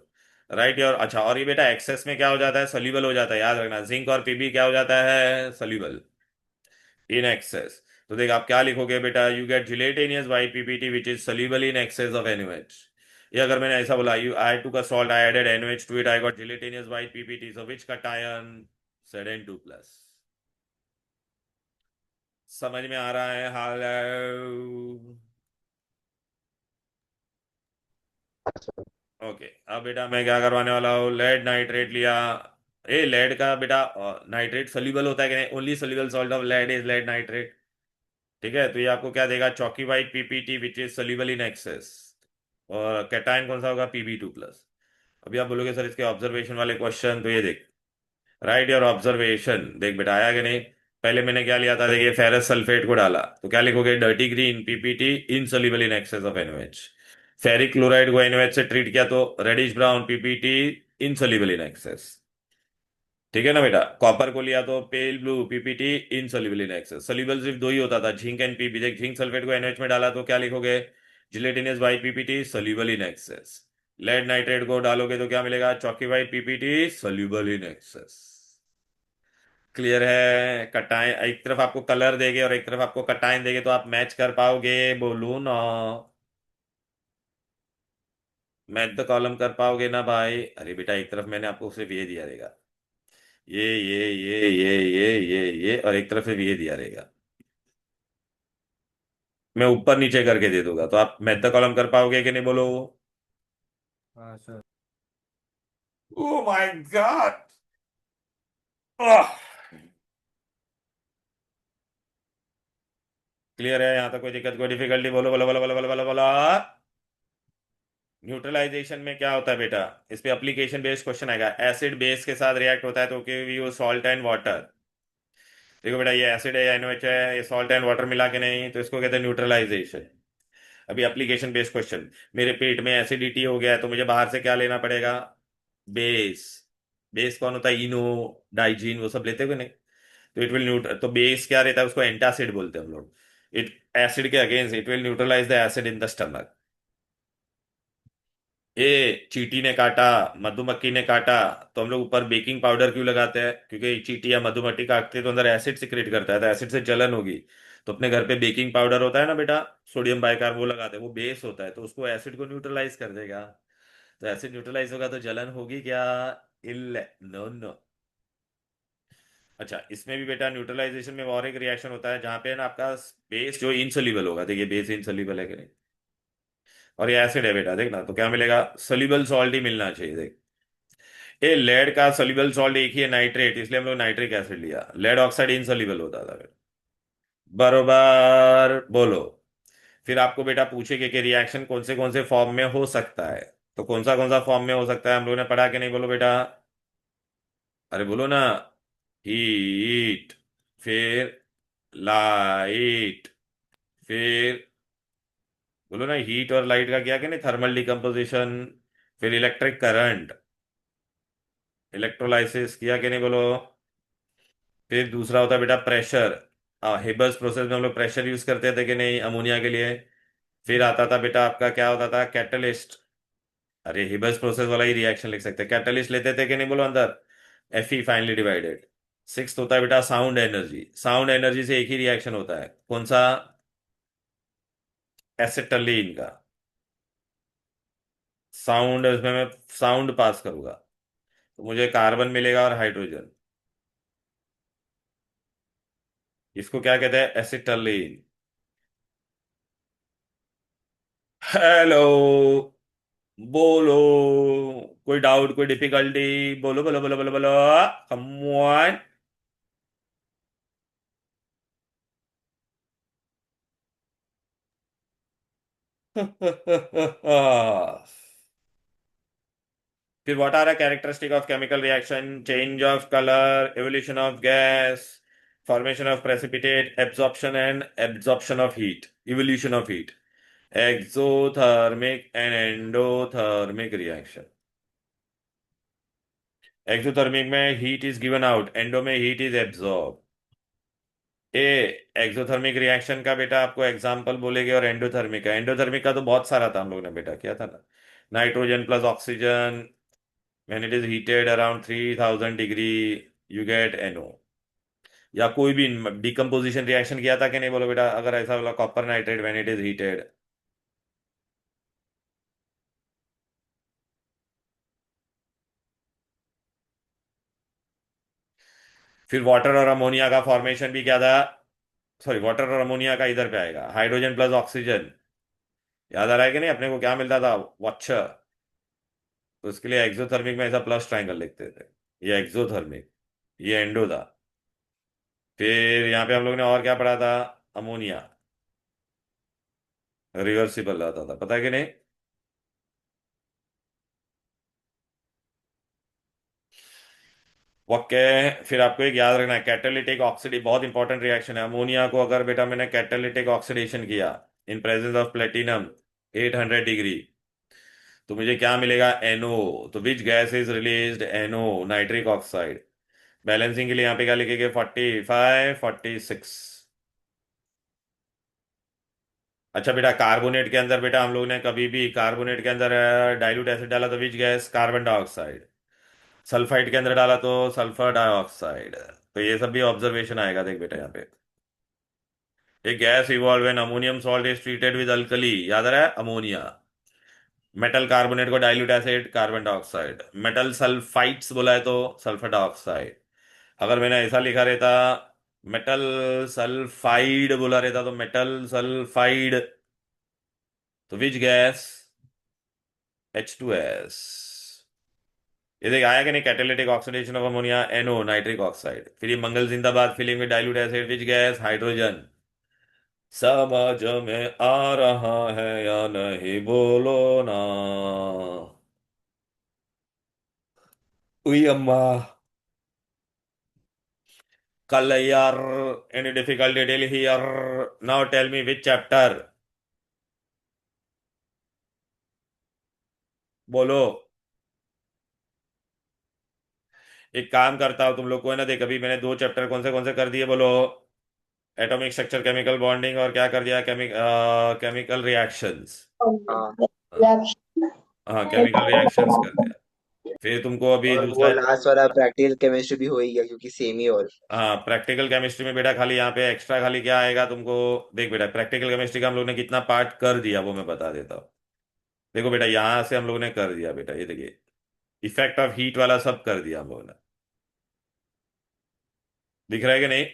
राइट। और अच्छा, और ये बेटा एक्सेस में क्या हो जाता है, सोल्यूबल हो जाता है, याद रखना, जिंक और पीबी क्या हो जाता है, सोल्यूबल इन एक्सेस। तो देख आप क्या लिखोगे बेटा, you get gelatinous white PPT which is soluble in excess of NOH। ये अगर मैंने ऐसा बोला, यू आई टू का salt I added NOH to it, I got gelatinous white PPT, so which cation, Zn2+। समझ में आ रहा है हाल। ओके अब बेटा मैं क्या करवाने वाला हूँ, लेड नाइट्रेट लिया। ए लेड का बेटा नाइट्रेट सोल्यूबल होता है कि नहीं, only soluble salt of lead is lead nitrate. ठीक है, तो ये आपको क्या देगा, chalky white PPT which is soluble in excess. और कैटायन कौन सा होगा, Pb2+। अभी आप बोलोगे सर इसके ऑब्जर्वेशन वाले क्वेश्चन, तो ये देख, राइट योर ऑब्जर्वेशन, देख बेटा आया कि नहीं। पहले मैंने क्या लिया था, देखिए फेरस सल्फेट को डाला, तो क्या लिखोगे, dirty green P P T insoluble in excess of NOH। Ferric chloride को NOH से ट्रीट किया तो reddish brown P P T insoluble in excess. ठीक है ना बेटा, कॉपर को लिया तो pale blue P P T insoluble in excess. Soluble सिर्फ दो ही होता था, जिंक एंड पीबी, देख जिंक सल्फेट को NOH में डाला तो क्या लिखोगे, gelatinous white P P T soluble in excess. Lead nitrate को डालोगे तो क्या मिलेगा, चौकी white P P T soluble in access. Clear है। कटाएं एक तरफ आपको कलर देंगे और एक तरफ आपको कटाएं देंगे, तो आप मैच कर पाओगे, बोलो ना, मैच द कॉलम कर पाओगे ना भाई। अरे बेटा एक तरफ मैंने आपको सिर्फ ये दिया रहेगा, ये और एक तरफ सिर्फ ये दिया रहेगा, मैं ऊपर नीचे करके दे दूंगा, तो आप मैच द कॉलम कर पाओगे कि नहीं, बोलो। हाँ sir. Oh my God. Clear है, यहाँ तक कोई दिक्कत कोई डिफिकल्टी, बोलो बोलो बोलो बोलो बोलो बोलो बोलो। न्यूट्रलाइजेशन में क्या होता है बेटा, इस पे एप्लीकेशन बेस्ड क्वेश्चन आएगा, एसिड बेस के साथ रिएक्ट होता है तो यूज सॉल्ट एंड वाटर। देखो बेटा ये एसिड है या NOH है, ये सॉल्ट एंड वाटर मिला के नहीं, तो इसको कहते हैं न्यूट्रलाइजेशन। अभी एप्लीकेशन बेस्ड क्वेश्चन, मेरे पेट में एसिडिटी हो गया है, तो मुझे बाहर से क्या लेना पड़ेगा, बेस। बेस कौन होता है, इनो, डाइजीन, वो सब लेते हो कि नहीं। तो इट विल न्यूट्र, तो बेस क्या रहता है, उसको एंटासिड बोलते हैं हम लोग। इट एसिड के against it will neutralise the acid in the stomach. ये चींटी ने काटा, मधुमक्खी ने काटा, तो हम लोग ऊपर बेकिंग पाउडर क्यों लगाते हैं, क्योंकि चींटी या मधुमक्खी काटते हैं तो अंदर एसिड सिक्रेट करता है, तो एसिड से जलन होगी। तो अपने घर पे बेकिंग पाउडर होता है ना बेटा, सोडियम बाइकार्ब, वो लगाते हैं, वो बेस होता है, तो उसको एसिड को न्यूट्रलाइज कर देगा। तो एसिड न्यूट्रलाइज होगा तो जलन होगी क्या, इल, नो नो। अच्छा इसमें भी बेटा न्यूट्रलाइजेशन में और एक रिएक्शन होता है, जहां पे ना आपका बेस जो इनसोल्यूबल होगा, देखिए बेस इनसोल्यूबल है कि नहीं, और ये एसिड है बेटा, देखना तो क्या मिलेगा, सोल्यूबल सॉल्ट ही मिलना चाहिए, देख। ये लेड का सोल्यूबल सॉल्ट एक ही है, नाइट्रेट, इसलिए हम लोग नाइट्रिक एसिड लिया, लेड ऑक्साइड इनसोल्यूबल होता था फिर। बरोबर बोलो। फिर आपको बेटा पूछेगा कि रिएक्शन कौन से फॉर्म में हो सकता है, तो कौन सा फॉर्म में हो सकता है, हम लोगों ने पढ़ा कि नहीं, बोलो बेटा, अरे बोलो ना, हीट, फिर लाइट, फिर बोलो ना, हीट और लाइट का किया कि नहीं, थर्मल डिकम्पोजिशन, फिर इलेक्ट्रिक करंट, इलेक्ट्रोलाइसिस किया कि नहीं, बोलो। फिर दूसरा होता है बेटा प्रेशर। हेबर्स प्रोसेस में हम लोग प्रेशर यूज करते थे कि नहीं अमोनिया के लिए। फिर आता था बेटा आपका क्या होता था कैटलिस्ट। अरे हिबर्स प्रोसेस वाला ही रिएक्शन लिख सकते हैं, कैटलिस्ट लेते थे कि नहीं बोलो अंदर। Fe finally divided. सिक्स होता है बेटा साउंड एनर्जी। साउंड एनर्जी से एक ही रिएक्शन होता है, कौन सा? एसिटलीन का। साउंड इसमें मैं साउंड पास करूंगा तो मुझे कार्बन मिलेगा और हाइड्रोजन। इसको क्या कहते हैं? एसिटलीन। हेलो, बोलो। कोई डाउट, कोई डिफिकल्टी? बोलो बोलो बोलो बोलो बोलो। Come on. फिर what are a characteristic of chemical reaction? Change of colour, evolution of gas, formation of precipitate, absorption of heat, evolution of heat. Exothermic and endothermic reaction. Exothermic में heat is given out, endo में heat is absorb. A exothermic reaction का बेटा आपको example बोलेगे, और endothermic का तो बहुत सारा था, हम लोग ने बेटा किया था ना। Nitrogen plus oxygen when it is heated around 3000 degree you get NO। या कोई भी डिकम्पोजिशन रिएक्शन किया था कि नहीं बोलो बेटा, अगर ऐसा बोला copper nitrate when it is heated। फिर वाटर और अमोनिया का फॉर्मेशन भी क्या था? सॉरी, वाटर और अमोनिया का इधर पे आएगा, हाइड्रोजन प्लस ऑक्सीजन। याद आ रहा है कि नहीं अपने को क्या मिलता था? वाटर। तो उसके लिए एक्सोथर्मिक में ऐसा प्लस ट्रायंगल लिखते थे। ये एक्सोथर्मिक, ये एंडो था। फिर यहाँ पे हम लोग ने और क्या पढ़ा था? अमोनिया रिवर्सिबल आता था, पता है कि नहीं? ओके। फिर आपको एक याद रखना है, कैटालिटिक ऑक्सीडेशन बहुत इंपॉर्टेंट रिएक्शन है। अमोनिया को अगर बेटा मैंने कैटालिटिक ऑक्सीडेशन किया इन प्रेजेंस ऑफ प्लेटिनम 800 डिग्री, तो मुझे क्या मिलेगा? NO। तो which gas is released? NO, nitric oxide. Balancing के लिए यहाँ पे क्या लिखेंगे? 45 46। अच्छा बेटा, कार्बोनेट के अंदर बेटा हम लोग ने कभी भी कार्बोनेट के अंदर डाइल्यूट एसिड डाला तो which gas? Carbon dioxide. Sulphide के अंदर डाला तो सल्फर डाइऑक्साइड। तो ये सब भी ऑब्जर्वेशन आएगा, देख बेटा यहाँ पे। A gas evolved when ammonium salt is treated with alkali। याद आ रहा है? अमोनिया। मेटल कार्बोनेट को dilute acid, carbon dioxide. Metal sulphides बोला है तो सल्फर डाइऑक्साइड। अगर मैंने ऐसा लिखा रहता मेटल सल्फाइड बोला रहता तो मेटल सल्फाइड, तो विच गैस? H2S। ये देख आया कि नहीं? Catalytic oxidation of ammonia, NO, nitric oxide. फिर ये मंगल जिंदाबाद, filling with dilute acid, which gas? Hydrogen. समझ में आ रहा है या नहीं बोलो ना। उई अम्मा। कल यार, any difficult detail here? Now tell me which chapter. बोलो। एक काम करता हूं, तुम लोग को है ना, देख अभी मैंने दो चैप्टर कौन से कर दिए बोलो? एटॉमिक स्ट्रक्चर, केमिकल बॉन्डिंग, और क्या कर दिया? Chemical reactions. हाँ। हाँ, केमिकल रिएक्शंस कर दिया। फिर तुमको अभी और वो दूसरा। लास्ट वाला प्रैक्टिकल केमिस्ट्री भी हो ही गया क्योंकि सेम ही और। हाँ, प्रैक्टिकल केमिस्ट्री में बेटा खाली यहाँ पे एक्स्ट्रा खाली क्या आएगा तुमको? देख बेटा, प्रैक्टिकल केमिस्ट्री का हम लोग ने कितना पार्ट कर दिया वो मैं बता देता हूँ। देखो बेटा, यहाँ से हम लोग ने कर दिया बेटा, ये देखिए इफेक्ट ऑफ हीट वाला सब कर दिया हम लोग ने। दिख रहा है कि नहीं?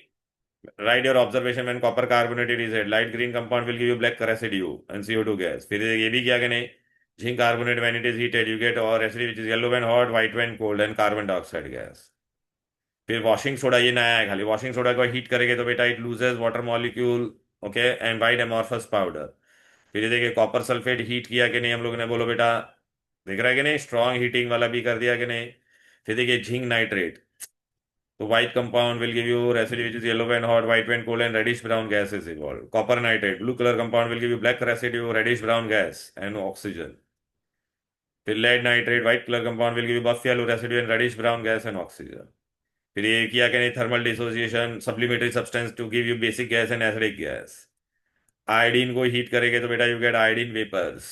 Write your observation when copper carbonated is add, light green compound will give you black residue and CO2 gas. फिर ये भी किया कि नहीं? Zinc carbonate when it is heated you get और acid which is yellow when hot, white when cold, and carbon dioxide gas. फिर washing soda, ये नया है खाली। वॉशिंग सोडा को हीट करेंगे तो बेटा it loses water molecule, okay, and white amorphous powder. फिर ये देखिए कॉपर सल्फेट हीट किया कि नहीं हम लोग ने, बोलो बेटा? दिख रहा है कि नहीं? स्ट्रॉन्ग हीटिंग वाला भी कर दिया कि नहीं? फिर देखिए जिंक नाइट्रेट, तो white compound will give you residue which is yellow when hot, white when cold, and reddish brown gas is evolved. Copper nitrate, blue color compound will give you black residue, reddish brown gas, and oxygen. फिर lead nitrate, white color compound will give you buff yellow residue and reddish brown gas and oxygen. फिर ये किया कि नहीं, thermal dissociation supplementary substance to give you basic gas and acidic gas. Iodine को heat करेंगे तो बेटा you get iodine vapours,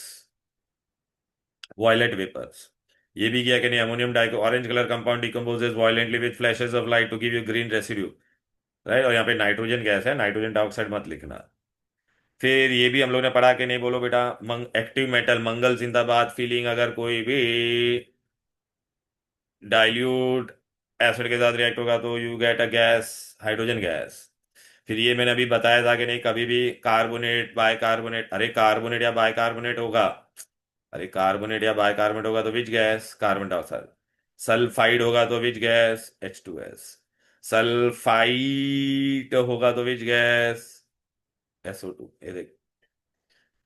violet vapours. ये भी किया कि नहीं, अमोनियम डाइको orange colour compound decomposes violently with flashes of light to give you green residue, right. और यहाँ पे नाइट्रोजन गैस है, नाइट्रोजन डाइऑक्साइड मत लिखना। फिर ये भी हम लोग ने पढ़ा कि नहीं, बोलो बेटा, एक्टिव मेटल मंगल जिंदाबाद फीलिंग, अगर कोई भी डाइल्यूट एसिड के साथ रिएक्ट होगा तो you get a gas, hydrogen gas. फिर ये मैंने अभी बताया था कि नहीं, कभी भी कार्बोनेट बाइकार्बोनेट, अरे कार्बोनेट या बाइकार्बोनेट होगा, अरे कार्बोनेट या बाइकार्बोनेट होगा तो which gas, carbon dioxide. Sulphide होगा तो विच गैस, H2S। सल्फाइड होगा तो विच गैस, SO2। ये देख,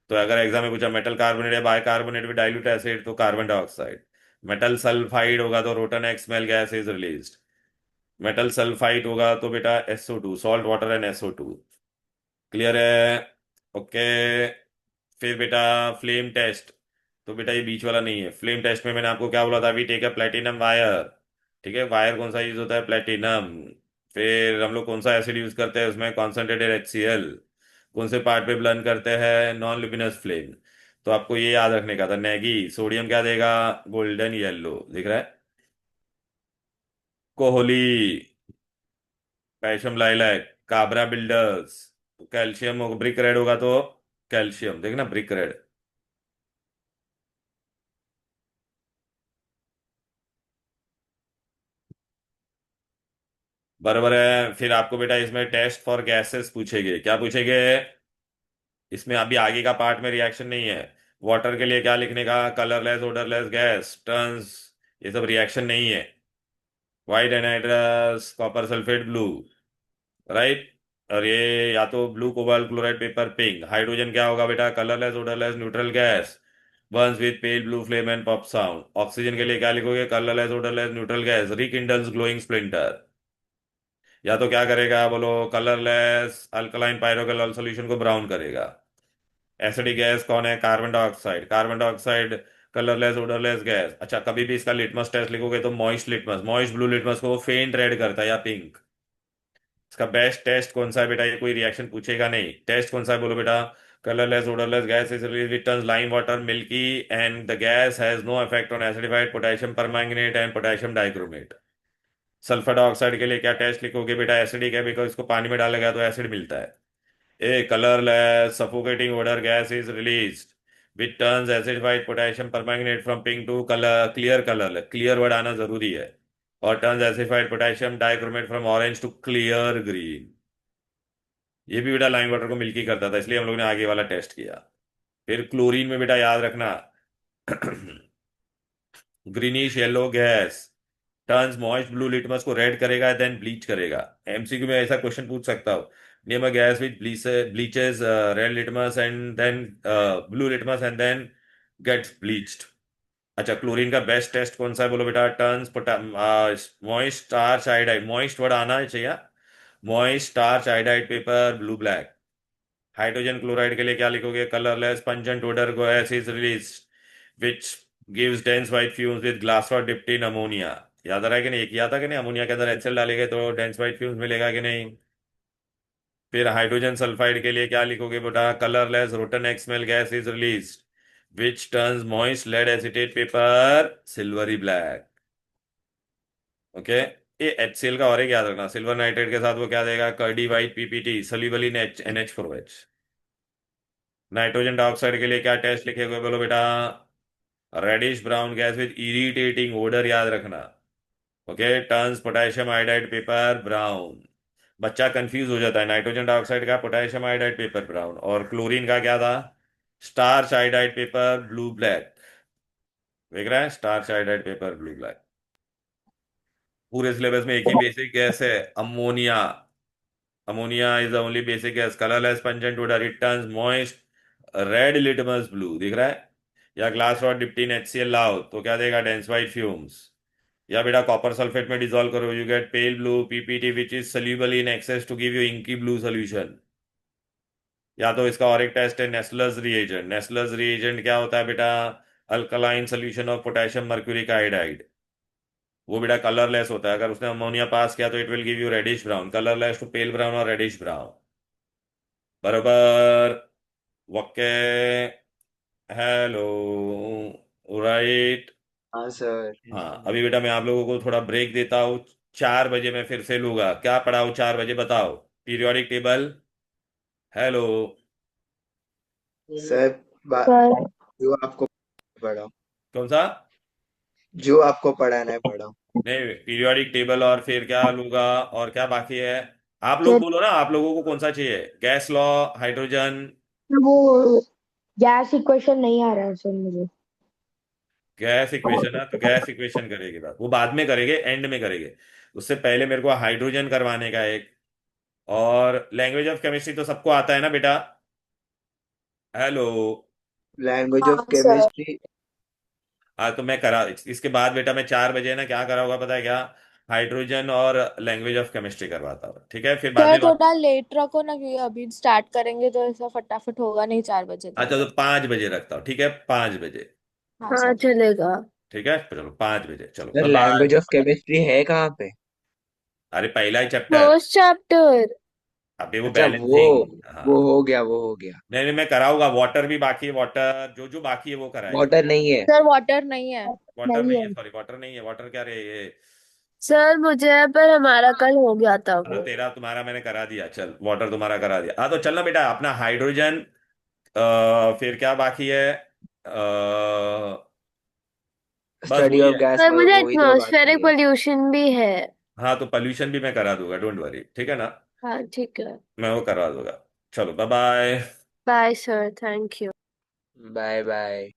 तो अगर एग्जाम में पूछा मेटल कार्बोनेट या बाइकार्बोनेट विद डाइल्यूट एसिड तो कार्बन डाइऑक्साइड। मेटल सल्फाइड होगा तो rotten x smell gas is released. Metal sulphide होगा तो बेटा SO2, salt water and SO2। Clear है? ओके। फिर बेटा फ्लेम टेस्ट, तो बेटा ये बीच वाला नहीं है। फ्लेम टेस्ट में मैंने आपको क्या बोला था, we take a platinum wire, ठीक है। वायर कौन सा यूज होता है, प्लेटिनम। फिर हम लोग कौन सा एसिड यूज करते हैं उसमें, कॉन्सेंट्रेटेड HCl। कौन से पार्ट पे ब्लन करते हैं, नॉन लुमिनस फ्लेम। तो आपको ये याद रखने का था, नेगी सोडियम क्या देगा, गोल्डन येलो, दिख रहा है। कोहली, पैशम लाइलैक, काबरा बिल्डर्स। कैल्शियम ब्रिक रेड होगा तो कैल्शियम, देखना ब्रिक रेड। बराबर है। फिर आपको बेटा इसमें टेस्ट फॉर गैसेस पूछेंगे, क्या पूछेंगे इसमें, अभी आगे का पार्ट में रिएक्शन नहीं है। वाटर के लिए क्या लिखने का, कलरलेस ओडरलेस गैस टर्न्स, ये सब रिएक्शन नहीं है। White anhydrous copper sulphate blue, right. और ये या तो blue cobalt chloride paper pink. Hydrogen क्या होगा बेटा, colourless odourless neutral gas, burns with pale blue flame and pop sound. Oxygen के लिए क्या लिखोगे, colourless odourless neutral gas, rekindles glowing splinter. या तो क्या करेगा बोलो, कलरलेस अल्कलाइन पाइरोक्लोराइड सॉल्यूशन को ब्राउन करेगा। एसिडिक गैस कौन है, carbon dioxide. Carbon dioxide colourless odourless gas. अच्छा, कभी भी इसका लिटमस टेस्ट लिखोगे तो moist litmus, moist blue litmus को फेंट रेड करता है या पिंक। इसका बेस्ट टेस्ट कौन सा है बेटा, ये कोई रिएक्शन पूछेगा नहीं, टेस्ट कौन सा है बोलो बेटा, colourless odourless gas is release turns lime water milky and the gas has no effect on acidified potassium permanganate and potassium dichromate. Sulphur dioxide के लिए क्या टेस्ट लिखोगे बेटा, एसिडिक है बिकॉज इसको पानी में डाला गया तो एसिड मिलता है। A colorless, suffocating odor gas is released, which turns acidified potassium permanganate from pink to color, clear color. Clear word आना जरूरी है। और turns acidified potassium dichromate from orange to clear green। ये भी बेटा लाइम वाटर को milky करता था, इसलिए हम लोग ने आगे वाला टेस्ट किया। फिर क्लोरीन में बेटा याद रखना, greenish yellow gas turns moist blue litmus को रेड करेगा देन ब्लीच करेगा। MCQ में ऐसा क्वेश्चन पूछ सकता हो, name a gas which bleaches red litmus and then blue litmus and then gets bleached. अच्छा, क्लोरीन का बेस्ट टेस्ट कौन सा है बोलो बेटा, turns moist starch iodide, moist word आना चाहिए, moist starch iodide paper blue black. Hydrogen chloride के लिए क्या लिखोगे, colourless pungent odour gas is release which gives dense white fumes with glass और डिप्टी इन अमोनिया। याद आ रहा है कि नहीं, ये किया था कि नहीं, अमोनिया के अंदर HCl डालेंगे तो डेंस वाइट फ्यूम्स मिलेगा कि नहीं। फिर हाइड्रोजन सल्फाइड के लिए क्या लिखोगे बेटा, colourless rotten egg smell gas is release which turns moist lead acetate paper silvery black. Okay. ये HCl का और एक याद रखना, सिल्वर नाइट्रेट के साथ वो क्या देगा, curdy white PPT soluble in NH4OH। Nitrogen dioxide के लिए क्या टेस्ट लिखेगे बोलो बेटा, reddish brown gas with irritating odour, याद रखना। Okay, turns potassium iodide paper brown. बच्चा कंफ्यूज हो जाता है, नाइट्रोजन डाइऑक्साइड का पोटेशियम आयोडाइड पेपर ब्राउन, और क्लोरीन का क्या था, starch iodide paper blue black. देख रहा है, starch iodide paper blue black. पूरे सिलेबस में एक ही बेसिक गैस है, ammonia. Ammonia is the only basic gas, colourless pungent odour, it turns moist red litmus blue, दिख रहा है। या glass rod dipped in HCl लाओ तो क्या देगा, डेंस वाइट फ्यूम्स। या बेटा कॉपर सल्फेट में डिसॉल्व करो, you get pale blue PPT which is soluble in excess to give you inky blue solution. या तो इसका और एक टेस्ट है नेस्लर्स रिएजेंट। नेस्लर्स रिएजेंट क्या होता है बेटा, alkaline solution of potassium mercuric iodide. वो बेटा कलरलेस होता है। अगर उसने अमोनिया पास किया तो it will give you reddish brown, colourless to pale brown और रेडिश ब्राउन। बराबर। ओके। हेलो। राइट। हाँ सर। हाँ, अभी बेटा मैं आप लोगों को थोड़ा ब्रेक देता हूँ। 4 बजे मैं फिर से लूंगा। क्या पढ़ाऊँ 4 बजे बताओ? Periodic table. Hello. Sir sir जो आपको पढ़ाओ, कौन सा? जो आपको पढ़ाना है पढ़ाओ। नहीं, पीरियोडिक टेबल और फिर क्या लूंगा? और क्या बाकी है? आप लोग सर बोलो ना, आप लोगों को कौन सा चाहिए? Gas law, hydrogen. वो गैस इक्वेशन नहीं आ रहा है सर मुझे। गैस इक्वेशन है तो गैस इक्वेशन करेगी बात, वो बाद में करेंगे, एंड में करेंगे। उससे पहले मेरे को हाइड्रोजन करवाने का एक। और लैंग्वेज ऑफ केमिस्ट्री तो सबको आता है ना बेटा? हेलो। लैंग्वेज ऑफ हाँ सर। केमिस्ट्री। हाँ तो मैं करा, इसके बाद बेटा मैं 4 बजे ना क्या करा होगा पता है क्या? हाइड्रोजन और लैंग्वेज ऑफ केमिस्ट्री करवाता हूँ, ठीक है? फिर बाद सर में थोड़ा लेट रखो ना, क्योंकि अभी स्टार्ट करेंगे तो ऐसा फटाफट होगा नहीं 4 बजे अच्छा तक। तो 5 बजे रखता हूँ, ठीक है? 5 बजे। हाँ हाँ सर। चलेगा। ठीक है, चलो 5 बजे, चलो sir bye bye. Language of chemistry है कहाँ पे? अरे पहला ही चैप्टर। First chapter. अभी वो अच्छा बैलेंसिंग। हाँ। वो हो गया, वो हो गया। नहीं नहीं, मैं कराऊंगा। वाटर भी बाकी है, वाटर जो जो बाकी है वो कराएंगे। वाटर नहीं है। सर वाटर नहीं है। वाटर नहीं नहीं है, है सॉरी, वाटर नहीं है। वाटर क्या रे ये? सर मुझे, पर हमारा कल हो गया था हाँ वो। तेरा तुम्हारा मैंने करा दिया, चल वाटर तुम्हारा करा दिया। हाँ तो चलना बेटा, अपना हाइड्रोजन। फिर क्या बाकी है? बस स्टडी वही ऑफ है। गैस, सर मुझे वही तो बाकी एटमॉस्फेरिक है। पोल्यूशन भी है। हाँ तो पॉल्यूशन भी मैं करा दूंगा, डोंट वरी, ठीक है ना? हाँ ठीक है। मैं वो करवा दूंगा। चलो bye bye. Bye sir, thank you. Bye bye.